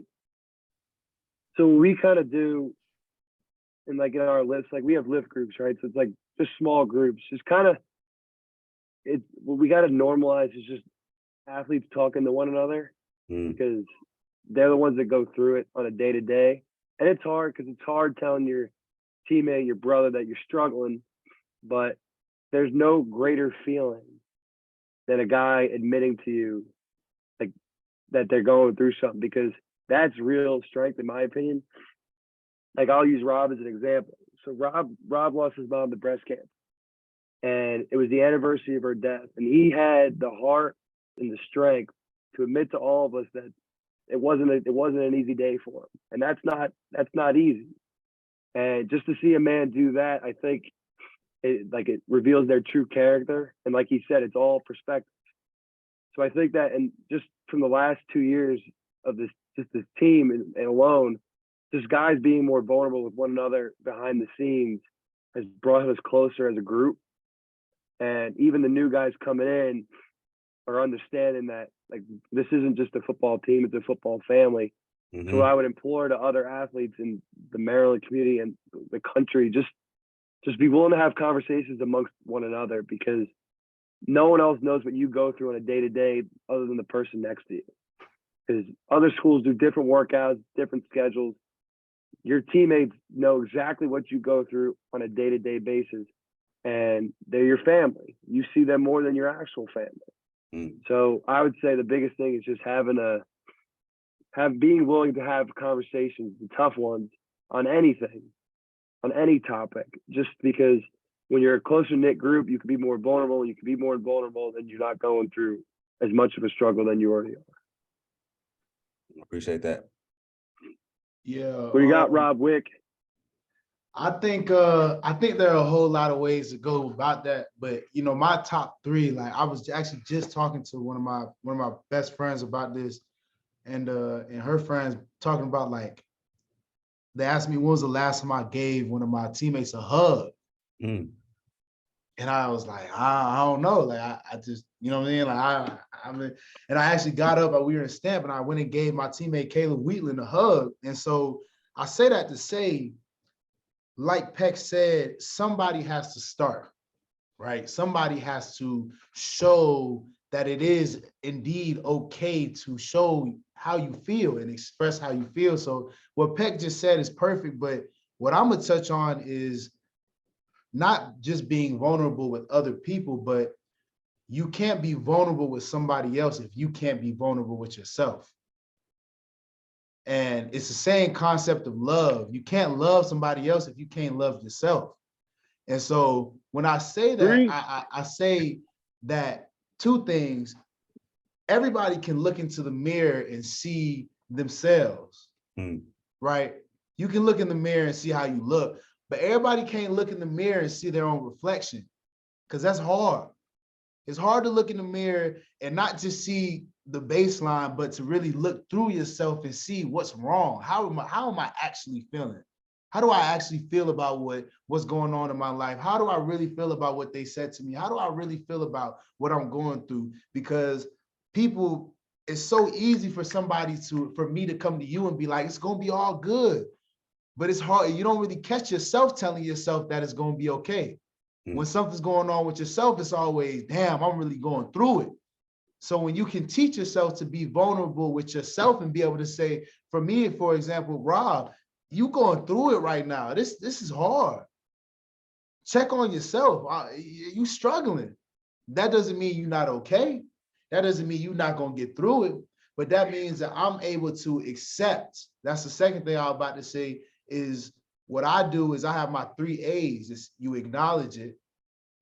so we kind of do, and like in our lifts, like we have lift groups, right? So it's like just small groups, just kind of, what we got to normalize is just athletes talking to one another, because they're the ones that go through it on a day-to-day. And it's hard, because it's hard telling your teammate, your brother, that you're struggling, but there's no greater feeling than a guy admitting to you, like, that they're going through something, because that's real strength, in my opinion. Like, I'll use Rob as an example. So Rob lost his mom to breast cancer, and it was the anniversary of her death, and he had the heart and the strength to admit to all of us that it wasn't an easy day for him, and that's not easy. And just to see a man do that, I think it reveals their true character. And like he said, it's all perspective. So I think that, and just from the last 2 years of this team and alone, just guys being more vulnerable with one another behind the scenes has brought us closer as a group. And even the new guys coming in are understanding that, like, this isn't just a football team, it's a football family. So I would implore to other athletes in the Maryland community and the country, just be willing to have conversations amongst one another, because no one else knows what you go through on a day-to-day other than the person next to you. Because other schools do different workouts, different schedules. Your teammates know exactly what you go through on a day-to-day basis, and they're your family. You see them more than your actual family. So I would say the biggest thing is just being willing to have conversations, the tough ones, on anything, on any topic, just because when you're a closer knit group, you can be more vulnerable. You can be more vulnerable than you're not going through as much of a struggle than you already are. Appreciate that. Yeah. What you got, Rob Wick? I think there are a whole lot of ways to go about that, but my top three, like I was actually just talking to one of my best friends about this, and her friends talking about, like, they asked me when was the last time I gave one of my teammates a hug. And I was like, I don't know. Like, I just, you know what I mean? Like, I mean, and I actually got up, we were in Stamp, and I went and gave my teammate Caleb Wheatland a hug. And so I say that to say, like Peck said, somebody has to start, right? Somebody has to show that it is indeed okay to show how you feel and express how you feel. So what Peck just said is perfect, but what I'm gonna touch on is not just being vulnerable with other people, but you can't be vulnerable with somebody else if you can't be vulnerable with yourself. And it's the same concept of love. You can't love somebody else if you can't love yourself. And so when I say that, I say that two things. Everybody can look into the mirror and see themselves, right? You can look in the mirror and see how you look, but everybody can't look in the mirror and see their own reflection, because that's hard. It's hard to look in the mirror and not just see the baseline, but to really look through yourself and see what's wrong. How am I actually feeling? How do I actually feel about what's going on in my life? How do I really feel about what they said to me? How do I really feel about what I'm going through? Because people, it's so easy for me to come to you and be like, it's gonna be all good. But it's hard. You don't really catch yourself telling yourself that it's gonna be okay. When something's going on with yourself, it's always, damn, I'm really going through it. So when you can teach yourself to be vulnerable with yourself and be able to say, for me, for example, Rob, you going through it right now. This is hard. Check on yourself. You struggling. That doesn't mean you're not okay. That doesn't mean you're not going to get through it. But that means that I'm able to accept. That's the second thing I was about to say is what I do is I have my 3 A's. Is you acknowledge it.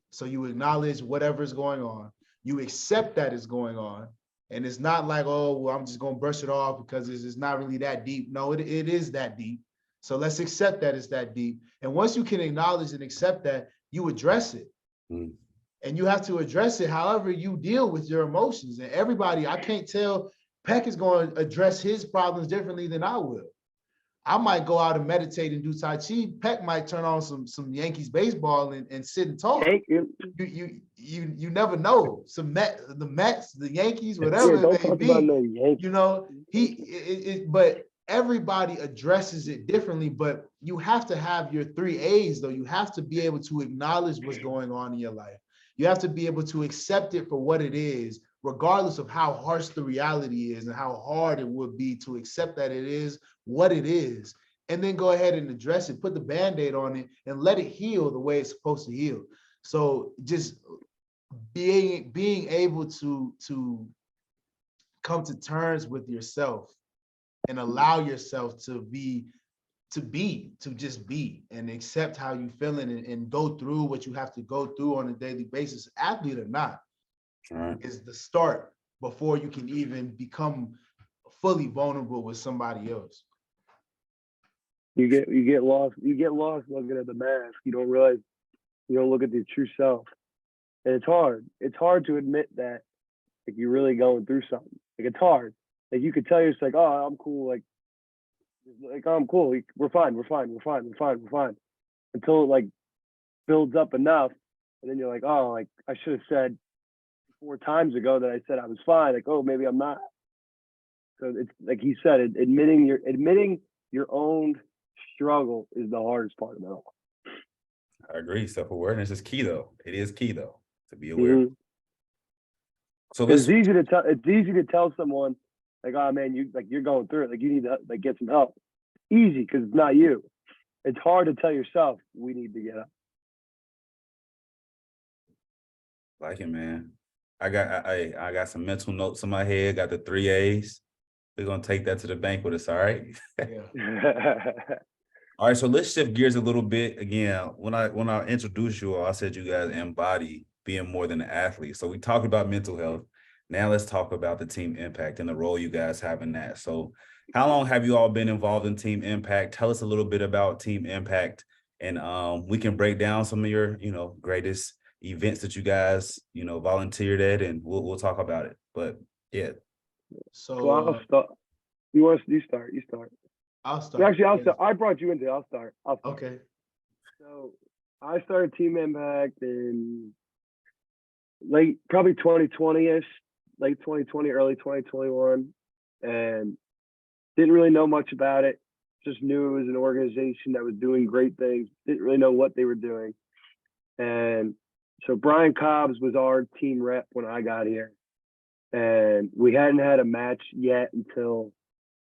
So you acknowledge whatever's going on. You accept that it's going on. And it's not like, oh, well, I'm just going to brush it off because it's not really that deep. No, it is that deep. So let's accept that it's that deep. And once you can acknowledge and accept that, you address it. And you have to address it however you deal with your emotions. And everybody, I can't tell, Peck is going to address his problems differently than I will. I might go out and meditate and do Tai Chi. Peck might turn on some Yankees baseball and sit and talk. You never know. The Mets, the Yankees, whatever it may be. But everybody addresses it differently. But you have to have your 3 A's though. You have to be able to acknowledge what's going on in your life. You have to be able to accept it for what it is, regardless of how harsh the reality is and how hard it would be to accept that it is what it is, and then go ahead and address it, put the Band-Aid on it and let it heal the way it's supposed to heal. So just being able to come to terms with yourself and allow yourself to just be and accept how you feeling and go through what you have to go through on a daily basis, athlete or not, is the start before you can even become fully vulnerable with somebody else. You get lost looking at the mask. You don't realize, you don't look at the true self. And it's hard to admit that, like, you're really going through something. Like, it's hard. Like, you could tell yourself, like, oh, I'm cool. Like oh, I'm cool. We're fine. Until it, like, builds up enough. And then you're like, oh, like, I should have said 4 times ago that I said I was fine. Like, oh, maybe I'm not. So it's like he said, admitting your own struggle is the hardest part of it all. I agree. Self-awareness is key, though. It is key, though, to be aware. So It's easy to tell. It's easy to tell someone like, "Oh man, you're going through it. Like you need to like get some help." Easy because it's not you. It's hard to tell yourself we need to get up. like it, man. I got some mental notes in my head. Got the 3 A's. We're gonna take that to the bank with us. All right. Yeah. All right. So let's shift gears a little bit. Again, when I introduced you all, I said you guys embody being more than an athlete. So we talked about mental health. Now let's talk about the team impact and the role you guys have in that. So how long have you all been involved in team impact? Tell us a little bit about team impact, and we can break down some of your, greatest events that you guys, volunteered at, and we'll talk about it. But yeah. So So I'll start. You start. You start. I'll start. Actually, I'll start. I brought you into it. I'll start. Okay. So I started Team Impact in probably 2020-ish, late 2020, early 2021, and didn't really know much about it. Just knew it was an organization that was doing great things. Didn't really know what they were doing. And so Brian Cobbs was our team rep when I got here. And we hadn't had a match yet until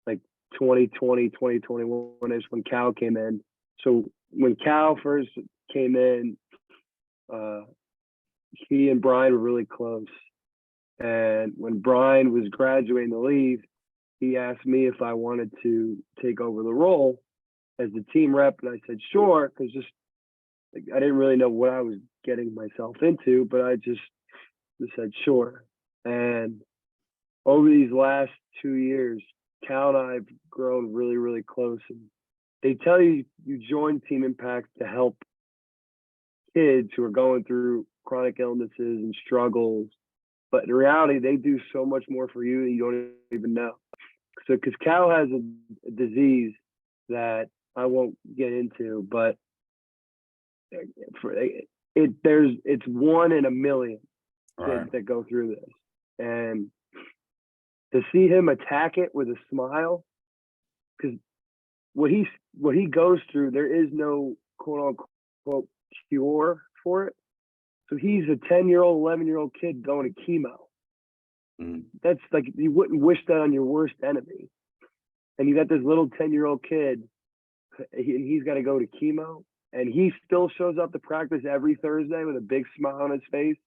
like 2020, 2021 is when Cal came in. So when Cal first came in, he and Brian were really close. And when Brian was graduating to leave, he asked me if I wanted to take over the role as the team rep. And I said, sure, because just like, I didn't really know what I was getting myself into, but I just said, sure. And over these last 2 years, Cal and I have grown really, really close. And they tell you you join Team Impact to help kids who are going through chronic illnesses and struggles. But in reality, they do so much more for you that you don't even know. So, because Cal has a disease that I won't get into, but it's 1 in a million kids that go through this. And to see him attack it with a smile, because what he goes through, there is no quote unquote cure for it. So he's a 10-year-old, 11-year-old kid going to chemo. That's like, you wouldn't wish that on your worst enemy. And you got this little 10-year-old kid, and he's got to go to chemo, and he still shows up to practice every Thursday with a big smile on his face.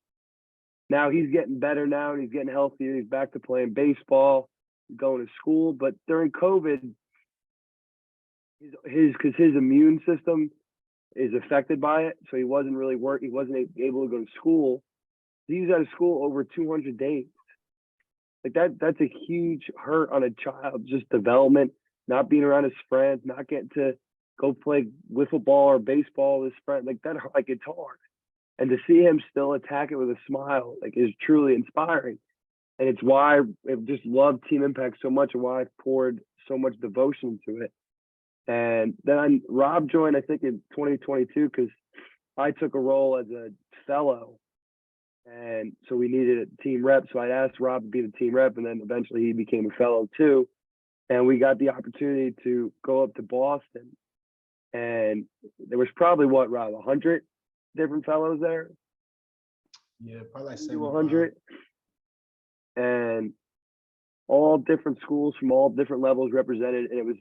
Now he's getting better now, and he's getting healthier. He's back to playing baseball, going to school. But during COVID, because his immune system is affected by it, so he wasn't really working. He wasn't able to go to school. He was out of school over 200 days. Like that's a huge hurt on a child, just development, not being around his friends, not getting to go play wiffle ball or baseball with his friend. Like that, like it's hard. And to see him still attack it with a smile, like, is truly inspiring. And it's why I've just loved Team Impact so much, and why I've poured so much devotion into it. And then Rob joined, I think, in 2022, because I took a role as a fellow. And so we needed a team rep. So I asked Rob to be the team rep, and then eventually he became a fellow too. And we got the opportunity to go up to Boston. And there was probably, what, Rob, 100 different fellows there? Yeah, probably like 100. And all different schools from all different levels represented. And it was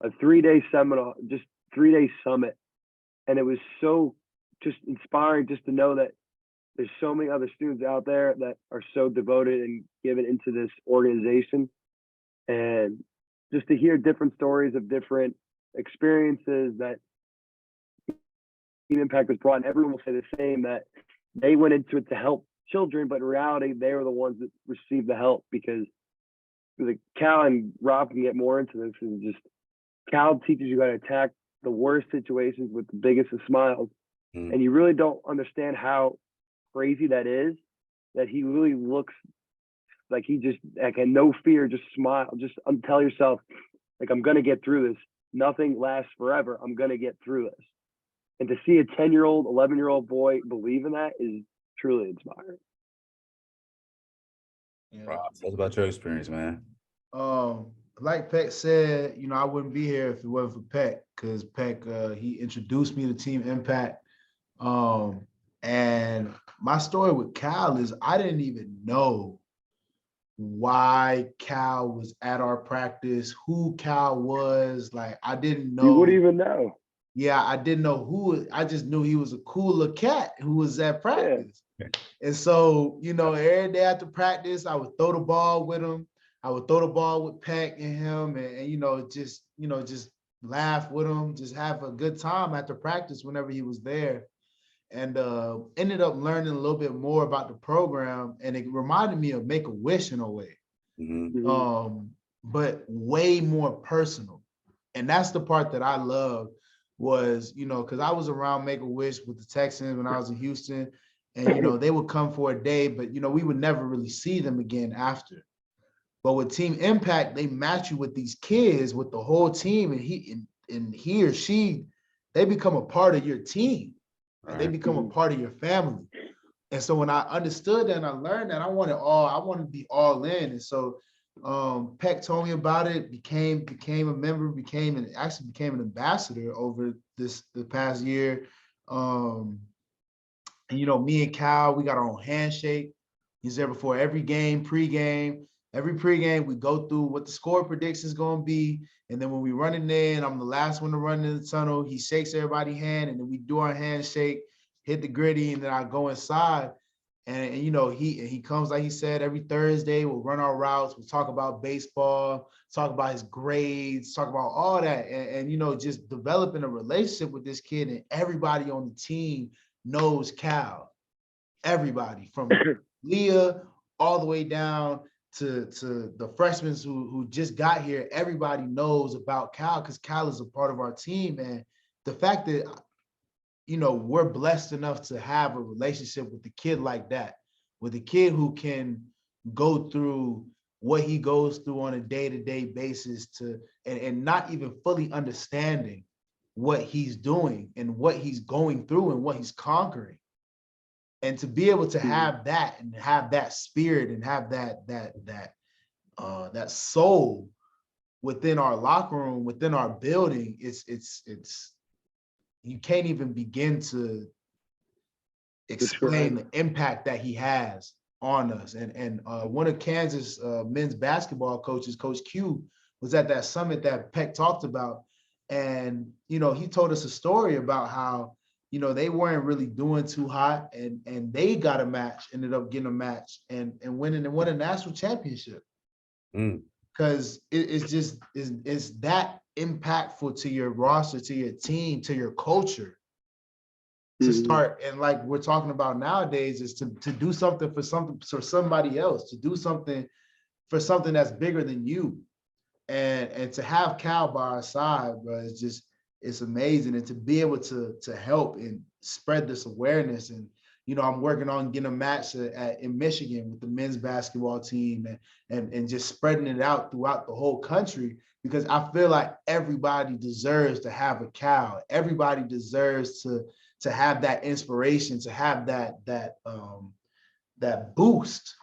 a 3-day seminar, just 3-day summit. And it was so just inspiring just to know that there's so many other students out there that are so devoted and given into this organization. And just to hear different stories of different experiences that Team Impact was brought, and everyone will say the same, that they went into it to help children, but in reality, they were the ones that received the help, because like Cal and Rob can get more into this, and just Cal teaches you how to attack the worst situations with the biggest of smiles. And you really don't understand how crazy that is, that he really looks like he just like had no fear, just smile, just tell yourself, like, I'm gonna get through this. Nothing lasts forever. I'm gonna get through this. And to see a 10-year-old, 11-year-old boy believe in that is truly inspiring. Yeah. Rob, tell us about your experience, man. Like Peck said, I wouldn't be here if it wasn't for Peck, because Peck, he introduced me to Team Impact. And my story with Cal is I didn't even know why Cal was at our practice, who Cal was. Like, I didn't know. You wouldn't even know. Yeah, I didn't know who. I just knew he was a cool little cat who was at practice. Yeah. And so, every day after practice, I would throw the ball with him. I would throw the ball with Peck and him, and just laugh with him, just have a good time after practice whenever he was there. And ended up learning a little bit more about the program, and it reminded me of Make-A-Wish in a way, but way more personal. And that's the part that I love was, because I was around Make-A-Wish with the Texans when I was in Houston, and they would come for a day, but we would never really see them again after. But with Team Impact, they match you with these kids, with the whole team, and he or she, they become a part of your team. Right? They become a part of your family. And so when I understood that and I learned that, I wanted to be all in. And so Peck told me about it, became a member, became an ambassador over the past year. And me and Cal, we got our own handshake. He's there before every game, pregame. Every pregame, we go through what the score prediction is going to be. And then when we run in there and I'm the last one to run in the tunnel, he shakes everybody's hand, and then we do our handshake, hit the gritty, and then I go inside. And he comes, like he said, every Thursday. We'll run our routes. We'll talk about baseball, talk about his grades, talk about all that. And just developing a relationship with this kid, and everybody on the team knows Cal. Everybody from Leah all the way down to the freshmen who just got here. Everybody knows about Cal because Cal is a part of our team. And the fact that, we're blessed enough to have a relationship with a kid like that, with a kid who can go through what he goes through on a day-to-day basis and not even fully understanding what he's doing and what he's going through and what he's conquering. And to be able to have that and have that spirit and have that soul within our locker room, within our building, it's you can't even begin to explain the impact that he has on us. And one of Kansas men's basketball coaches, Coach Q, was at that summit that Peck talked about. And, he told us a story about how, they weren't really doing too hot, and they got a match, ended up getting a match and won a national championship. Because it's that impactful to your roster, to your team, to your culture to start. And like we're talking about nowadays is to do something for somebody else, to do something for something that's bigger than you. And to have Cal by our side, bro, it's amazing. And to be able to help and spread this awareness. And, I'm working on getting a match in Michigan with the men's basketball team and just spreading it out throughout the whole country, because I feel like everybody deserves to have a Cal. Everybody deserves to have that inspiration, to have that boost.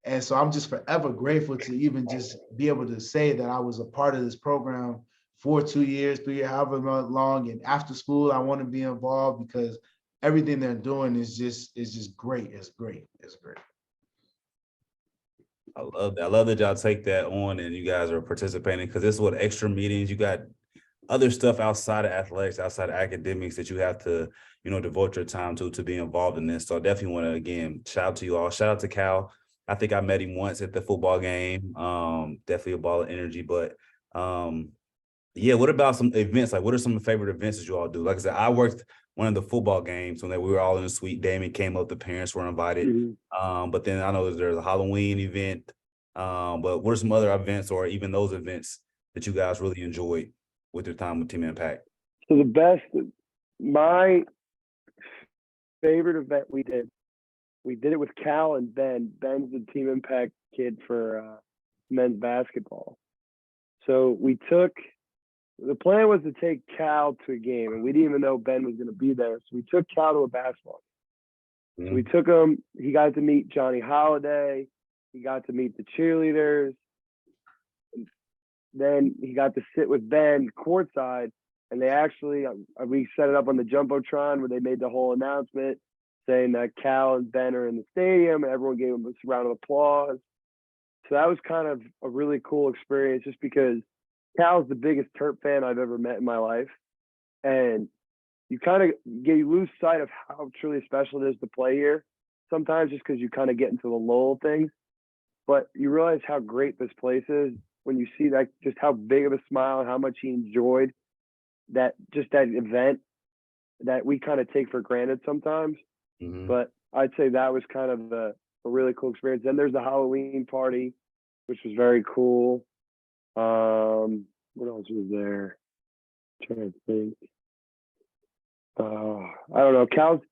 And so I'm just forever grateful to even just be able to say that I was a part of this program for 2 years, 3 years, however long. And after school, I want to be involved because everything they're doing is just great. It's great. It's great. I love that. I love that y'all take that on and you guys are participating, because this is what extra meetings, you got other stuff outside of athletics, outside of academics that you have to, devote your time to be involved in this. So I definitely want to, again, shout out to you all. Shout out to Cal. I think I met him once at the football game. Definitely a ball of energy, but yeah, what about some events? Like, what are some favorite events that you all do? Like I said, I worked one of the football games when we were all in the suite. Damon came up, the parents were invited. But then I know there's a Halloween event. But what are some other events, or even those events, that you guys really enjoyed with your time with Team Impact? So my favorite event we did it with Cal and Ben. Ben's the Team Impact kid for men's basketball. So the plan was to take Cal to a game, and we didn't even know Ben was going to be there. So we took Cal to a basketball game. So we took him. He got to meet Johnny Holiday. He got to meet the cheerleaders. Then he got to sit with Ben courtside, and they actually, we set it up on the Jumbotron where they made the whole announcement saying that Cal and Ben are in the stadium, and everyone gave him a round of applause. So that was kind of a really cool experience just because Cal's the biggest Terp fan I've ever met in my life. And you kind of lose sight of how truly special it is to play here sometimes just because you kind of get into the lull of things. But you realize how great this place is when you see that, just how big of a smile and how much he enjoyed that event that we kind of take for granted sometimes. Mhm. But I'd say that was kind of a really cool experience. Then there's the Halloween party, which was very cool. What else was there? I'm trying to think. I don't know. Cal's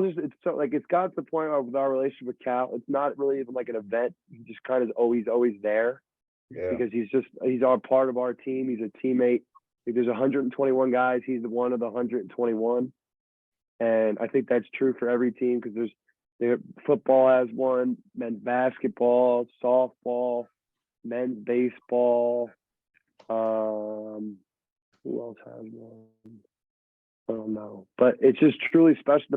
just, it's so like, it's got to the point with our relationship with Cal, it's not really even like an event. He just kind of always there because he's our part of our team. He's a teammate. Like, there's 121 guys. He's the one of the 121. And I think that's true for every team because football has one, men's basketball, softball, men's baseball. Who else has one? I don't know, but it's just truly special. The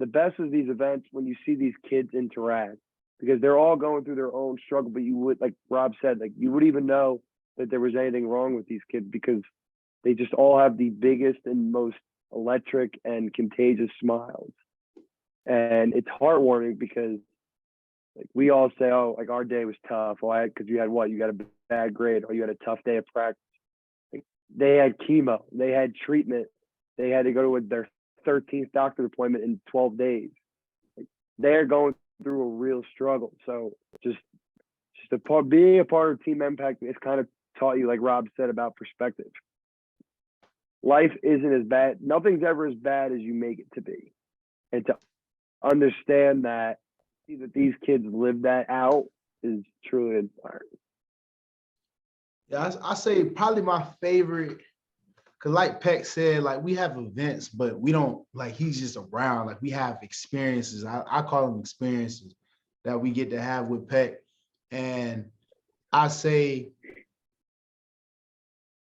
best of these events when you see these kids interact because they're all going through their own struggle. But you would, like Rob said, like you wouldn't even know that there was anything wrong with these kids because they just all have the biggest and most electric and contagious smiles. And it's heartwarming because like we all say, oh, like our day was tough. Oh, because you had what? You got a bad grade or you had a tough day of practice. Like, they had chemo, they had treatment. They had to go to their 13th doctor appointment in 12 days. Like, they're going through a real struggle. So just being a part of Team Impact, it's kind of taught you, like Rob said, about perspective. Life isn't as bad. Nothing's ever as bad as you make it to be. And to understand that, see that these kids live that out is truly inspiring. Yeah, I say probably my favorite. Cause like Peck said, like we have events, but we don't like he's just around. Like we have experiences. I call them experiences that we get to have with Peck. And I say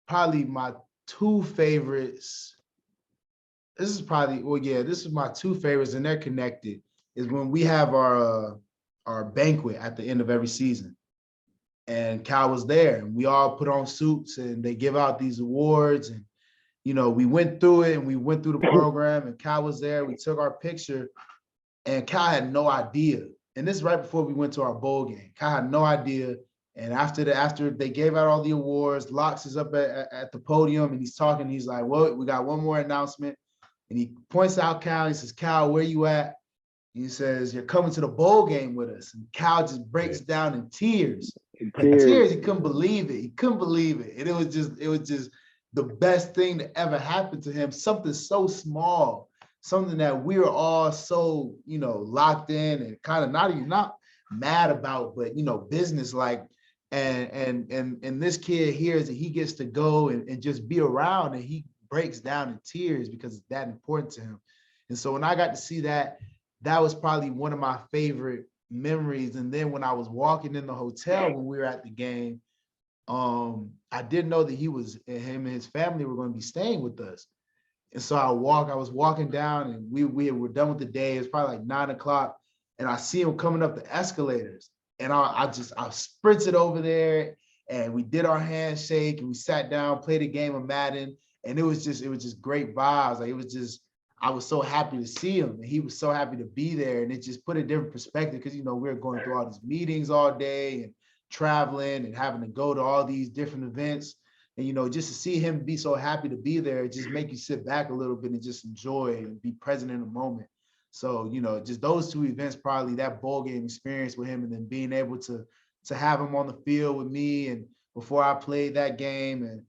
probably my two favorites. This is my two favorites, and they're connected, is when we have our banquet at the end of every season. And Cal was there, and we all put on suits and they give out these awards. And we went through it and we went through the program and Cal was there. We took our picture and Cal had no idea. And this is right before we went to our bowl game. Cal had no idea. And after they gave out all the awards, Locks is up at the podium and he's talking. He's like, well, we got one more announcement. And he points out Cal. He says, Cal, where you at? And he says, you're coming to the bowl game with us. And Cal just breaks down in tears. In tears. He couldn't believe it. And it was just the best thing that ever happened to him. Something so small, something that we were all so, locked in and kind of not mad about, but, business like, and this kid hears that he gets to go and just be around and he breaks down in tears because it's that important to him. And so when I got to see that, that was probably one of my favorite memories. And then when I was walking in the hotel when we were at the game, I didn't know that him and his family were going to be staying with us. And so I was walking down and we were done with the day. It was probably like 9:00 and I see him coming up the escalators and I sprinted over there and we did our handshake and we sat down, played a game of Madden. And it was just great vibes. Like I was so happy to see him and he was so happy to be there. And it just put a different perspective because, we were going through all these meetings all day and traveling and having to go to all these different events. And, just to see him be so happy to be there, it just make you sit back a little bit and just enjoy and be present in the moment. So, just those two events, probably that bowl game experience with him and then being able to have him on the field with me and before I played that game and,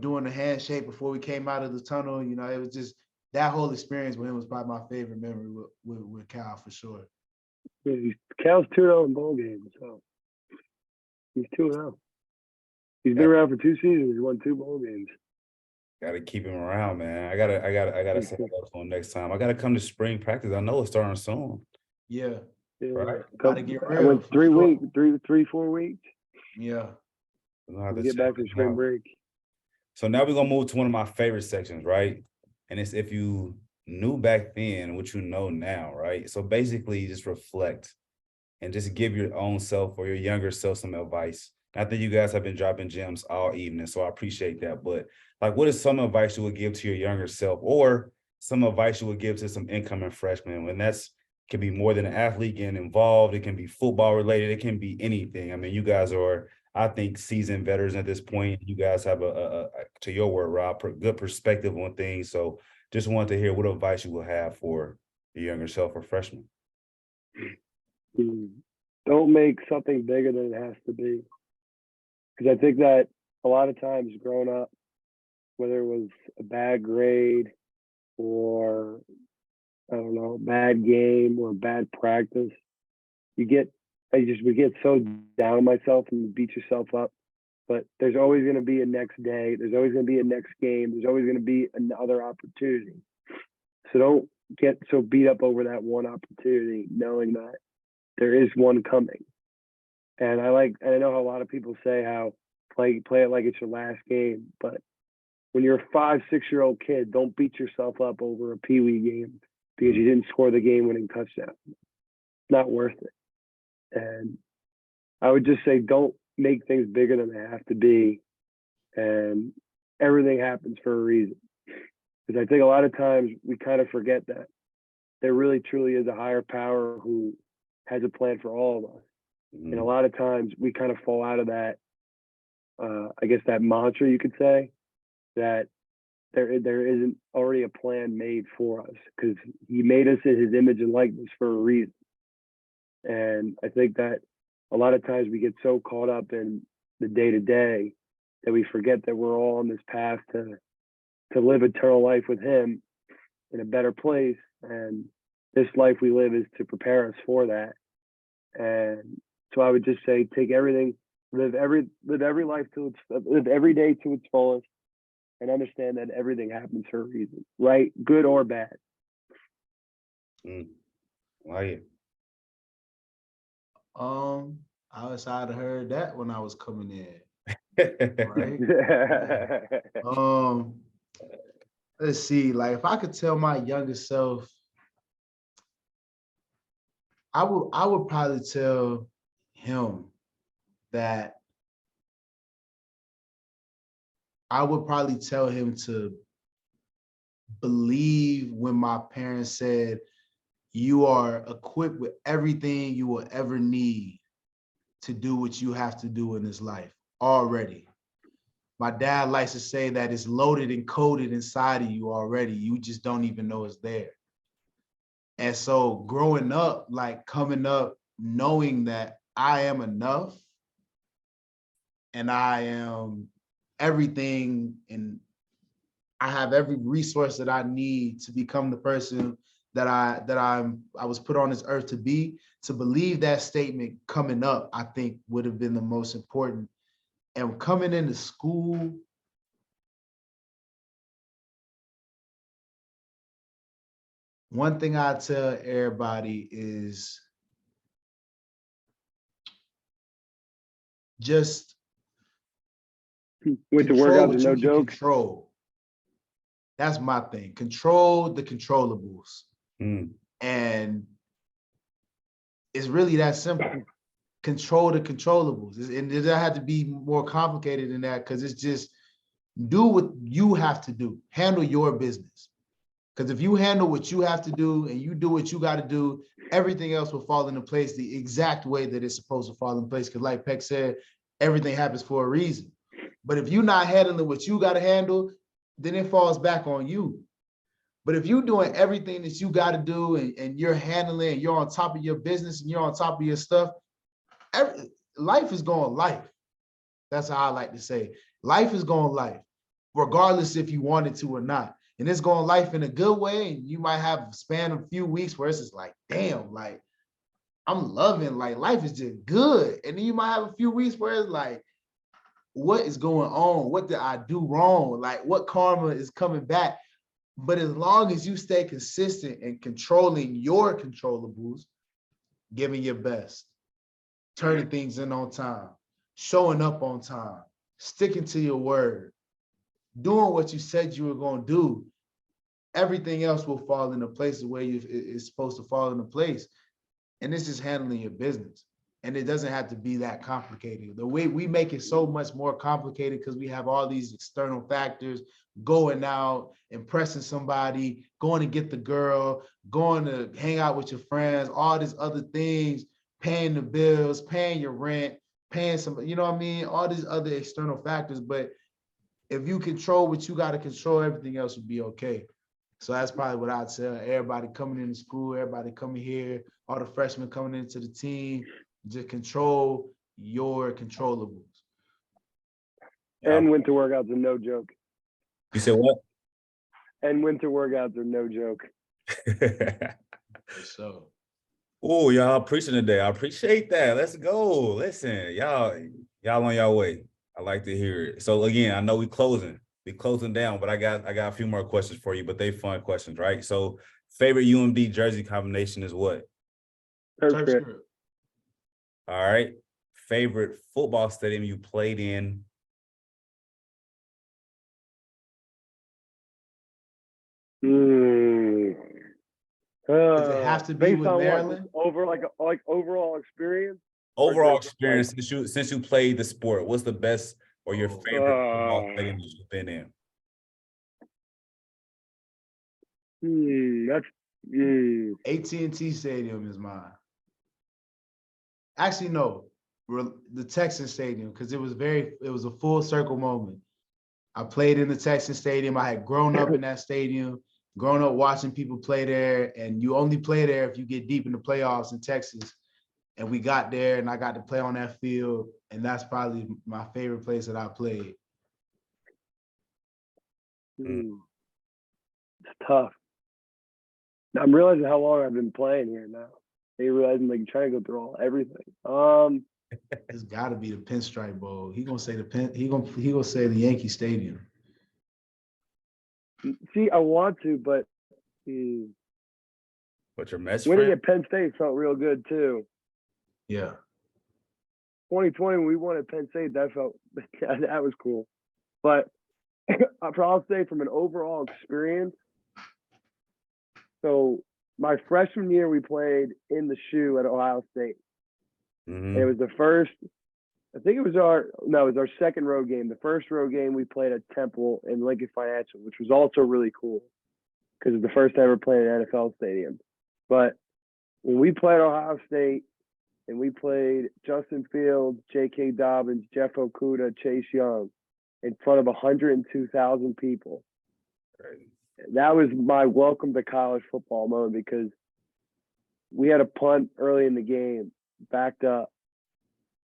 doing the handshake before we came out of the tunnel, it was just that whole experience with him was probably my favorite memory with Cal for sure. Yeah, Cal's 2-0 in bowl games, so he's 2-0. He's been around for 2 seasons. He won 2 bowl games. Gotta keep him around, man. I gotta say hello to him next time. I gotta come to spring practice. I know it's starting soon. Yeah. Right. Gotta get real. I went 3 weeks, 4 weeks. Yeah. We'll get back from spring break. So now we're gonna move to one of my favorite sections, right? And it's if you knew back then what you know now, right? So basically just reflect and just give your own self or your younger self some advice. I think you guys have been dropping gems all evening, so I appreciate that. But like, what is some advice you would give to your younger self, or some advice you would give to some incoming freshmen? When that's can be more than an athlete getting involved, it can be football related, it can be anything. I mean, you guys are, I think, seasoned veterans at this point. You guys have a to your word, Rob, good perspective on things. So just wanted to hear what advice you would have for your younger self or freshman. Don't make something bigger than it has to be. Because I think that a lot of times growing up, whether it was a bad grade or, I don't know, bad game or bad practice, we get so down on myself and you beat yourself up. But there's always going to be a next day. There's always going to be a next game. There's always going to be another opportunity. So don't get so beat up over that one opportunity, knowing that there is one coming. And I know how a lot of people say how play it like it's your last game. But when you're a 5, 6-year-old kid, don't beat yourself up over a peewee game because you didn't score the game-winning touchdown. It's not worth it. And I would just say don't make things bigger than they have to be. And everything happens for a reason. Because I think a lot of times we kind of forget that there really truly is a higher power who has a plan for all of us. And a lot of times we kind of fall out of that, I guess that mantra you could say, that there isn't already a plan made for us because he made us in his image and likeness for a reason. And I think that a lot of times we get so caught up in the day-to-day that we forget that we're all on this path to live eternal life with him in a better place. And this life we live is to prepare us for that. And so I would just say, take everything, live every life live every day to its fullest, and understand that everything happens for a reason, right? Good or bad. Like it. I wish I'd have heard that when I was coming in. Right? Let's see, like if I could tell my younger self, I would probably tell him that I would probably tell him to believe when my parents said, you are equipped with everything you will ever need to do what you have to do in this life already. My dad likes to say that it's loaded and coded inside of you already. You just don't even know it's there. And so growing up, like coming up, knowing that I am enough and I am everything and I have every resource that I need to become the person that I was put on this earth to be, to believe that statement coming up, I think would have been the most important. And coming into school, one thing I tell everybody is just With the workouts and no jokes. Control. That's my thing. Control the controllables. And it's really that simple. Control the controllables. And it doesn't have to be more complicated than that, because it's just do what you have to do. Handle your business. Because if you handle what you have to do and you do what you got to do, everything else will fall into place the exact way that it's supposed to fall in place. Because like Peck said, everything happens for a reason. But if you're not handling what you got to handle, then it falls back on you. But if you're doing everything that you got to do and you're handling, and you're on top of your business and you're on top of your stuff, life is going life. That's how I like to say. Life is going life, regardless if you want it to or not. And it's going life in a good way. And you might have a span of a few weeks where it's just like, damn, like I'm loving, like life is just good. And then you might have a few weeks where it's like, what is going on? What did I do wrong? Like what karma is coming back? But as long as you stay consistent and controlling your controllables, giving your best, turning things in on time, showing up on time, sticking to your word, doing what you said you were going to do, everything else will fall into place the way it's supposed to fall into place. and it's just handling your business. And it doesn't have to be that complicated. The way we make it so much more complicated because we have all these external factors, going out, impressing somebody, going to get the girl, going to hang out with your friends, all these other things, paying the bills, paying your rent, paying some, you know what I mean? All these other external factors. But if you control what you got to control, everything else will be okay. So that's probably what I'd say. Everybody coming into school, everybody coming here, all the freshmen coming into the team, just control your controllables. And winter workouts are no joke. You said what? And winter workouts are no joke. So. Oh, y'all preaching today. I appreciate that. Let's go. Listen, y'all on your way. I like to hear it. So again, I know we closing down, but I got a few more questions for you, but they fun questions, right? So favorite UMD jersey combination is what? Turf Grit. All right. Favorite football stadium you played in? Does it have to be with Maryland? Over like overall experience? Overall experience since you played the sport, what's the best or your favorite football stadium that you've been in? AT&T Stadium is mine. Actually, no, the Texan Stadium, because it was a full circle moment. I played in the Texan Stadium. I had grown up in that stadium, grown up watching people play there, and you only play there if you get deep in the playoffs in Texas. And we got there, and I got to play on that field, and that's probably my favorite place that I played. It's tough. I'm realizing how long I've been playing here now. You're realizing like trying to go through everything. It's got to be the Pinstripe Bowl. He gonna say the Yankee Stadium. See, I want to, but But your Mets winning friend? at Penn State felt real good too. Yeah. 2020, when we won at Penn State, that was cool. But I'll say from an overall experience. So my freshman year, we played in the shoe at Ohio State. Mm-hmm. It was the first, I think it was our second road game. The first road game we played at Temple in Lincoln Financial, which was also really cool because it's the first time we're playing an NFL stadium. But when we played Ohio State and we played Justin Fields, J.K. Dobbins, Jeff Okudah, Chase Young in front of 102,000 people. Right. That was my welcome to college football moment because we had a punt early in the game, backed up,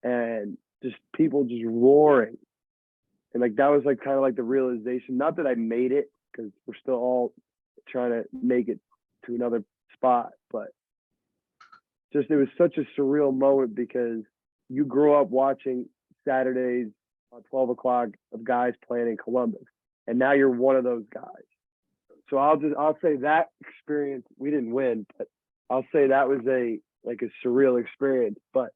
and just people just roaring. And like that was like kind of like the realization, not that I made it because we're still all trying to make it to another spot, but just it was such a surreal moment because you grew up watching Saturdays at 12 o'clock of guys playing in Columbus, and now you're one of those guys. So I'll say that experience, we didn't win, but I'll say that was a surreal experience. But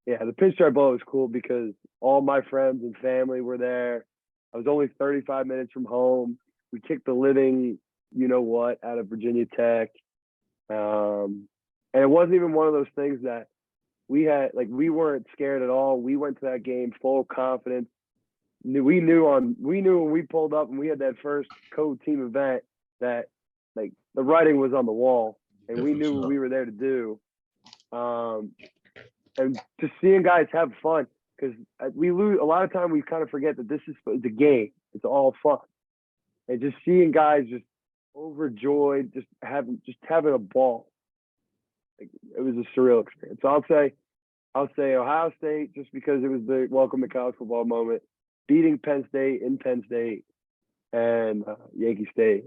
yeah, the Pinstripe Bowl was cool because all my friends and family were there. I was only 35 minutes from home. We kicked the living, you know what, out of Virginia Tech. And it wasn't even one of those things that we weren't scared at all. We went to that game full confidence. We knew when we pulled up and we had that first co-team event that like the writing was on the wall and we knew what we were there to do. And just seeing guys have fun because we lose a lot of time. We kind of forget that this is the game. It's all fun, and just seeing guys just overjoyed, just having a ball. Like, it was a surreal experience. So I'll say Ohio State just because it was the welcome to college football moment. Beating Penn State in Penn State and Yankee State.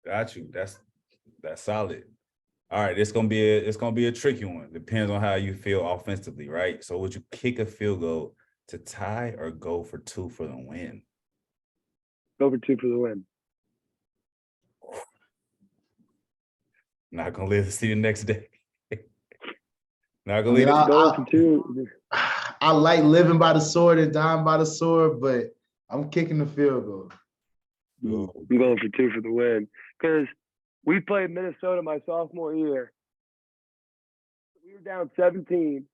Got you. That's solid. All right, it's gonna be a tricky one. Depends on how you feel offensively, right? So would you kick a field goal to tie or go for 2 for the win? Go for 2 for the win. Not gonna live to see the next day. Not gonna leave. Go for 2. I like living by the sword and dying by the sword, but I'm kicking the field goal. I'm going for 2 for the win because we played Minnesota my sophomore year, We were down 17,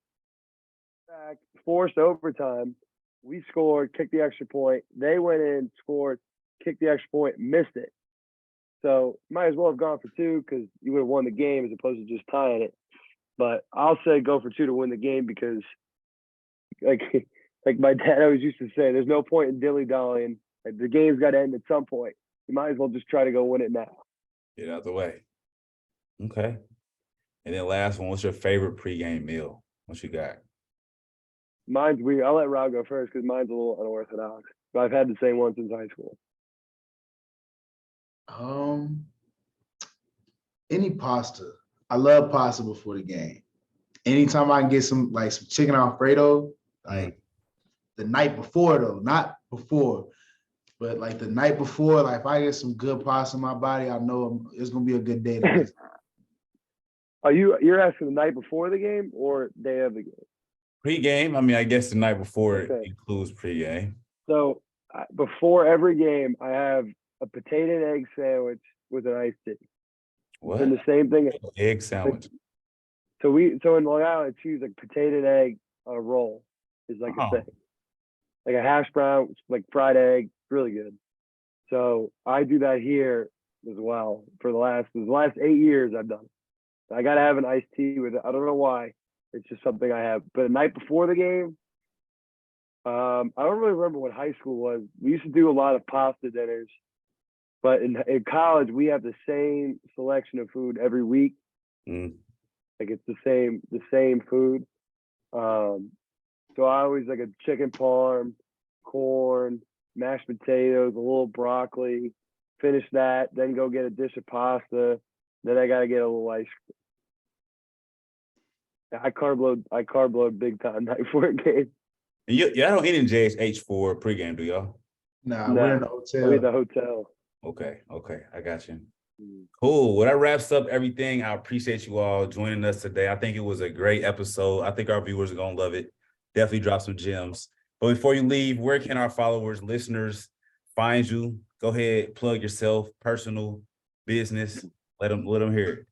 back, forced overtime. We scored, kicked the extra point. They went in, scored, kicked the extra point, missed it. So might as well have gone for two because you would have won the game as opposed to just tying it. But I'll say go for two to win the game because, like my dad always used to say, there's no point in dilly-dallying. Like, the game's got to end at some point. You might as well just try to go win it now. Get out the way. Okay. And then last one, what's your favorite pregame meal? What you got? Mine's weird. I'll let Rob go first because mine's a little unorthodox. But I've had the same one since high school. Any pasta. I love pasta before the game. Anytime I can get some chicken Alfredo, like the night before though, not before, but like the night before, like if I get some good pasta in my body, I know it's gonna be a good day. You're asking the night before the game or day of the game? Pregame. I mean, I guess the night before Okay. includes pregame. So before every game, I have a potato and egg sandwich with an iced tea. What? And the same thing. Egg sandwich. So in Long Island, it's like potato and egg roll is like a thing. Like a hash brown, like fried egg, really good. So I do that here as well for the last 8 years I've done it. I gotta have an iced tea with it. I don't know why. It's just something I have. But the night before the game, I don't really remember what high school was. We used to do a lot of pasta dinners. But in college, we have the same selection of food every week. Like it's the same food. So I always like a chicken parm, corn, mashed potatoes, a little broccoli. Finish that, then go get a dish of pasta. Then I gotta get a little ice cream. I carb load big time night before a game. And y'all don't eat in JH for pregame, do y'all? Nah, we're in the hotel. We're in the hotel. Okay, I got you. Cool. Well, that wraps up everything. I appreciate you all joining us today. I think it was a great episode. I think our viewers are gonna love it. Definitely drop some gems. But before you leave, where can our followers, listeners find you? Go ahead, plug yourself, personal, business. Let them hear it.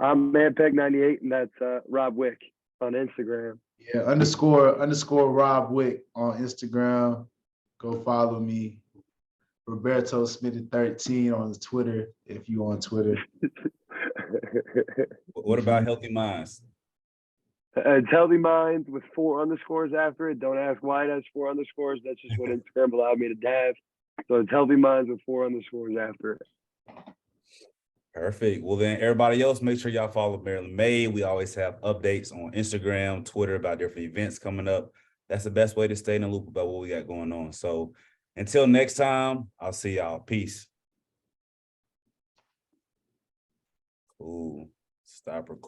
I'm ManPeg98, and that's Rob Wick on Instagram. Yeah, underscore Rob Wick on Instagram. Go follow me. Roberto Smith 13 on Twitter if you on Twitter. What about Healthy Minds? It's Healthy Minds with 4 underscores after it. Don't ask why it has 4 underscores. That's just what Instagram allowed me to have. So it's Healthy Minds with 4 underscores after it. Perfect. Well, then everybody else, make sure y'all follow Maryland Made. We always have updates on Instagram, Twitter about different events coming up. That's the best way to stay in the loop about what we got going on. So until next time, I'll see y'all. Peace. Cool. Stop recording.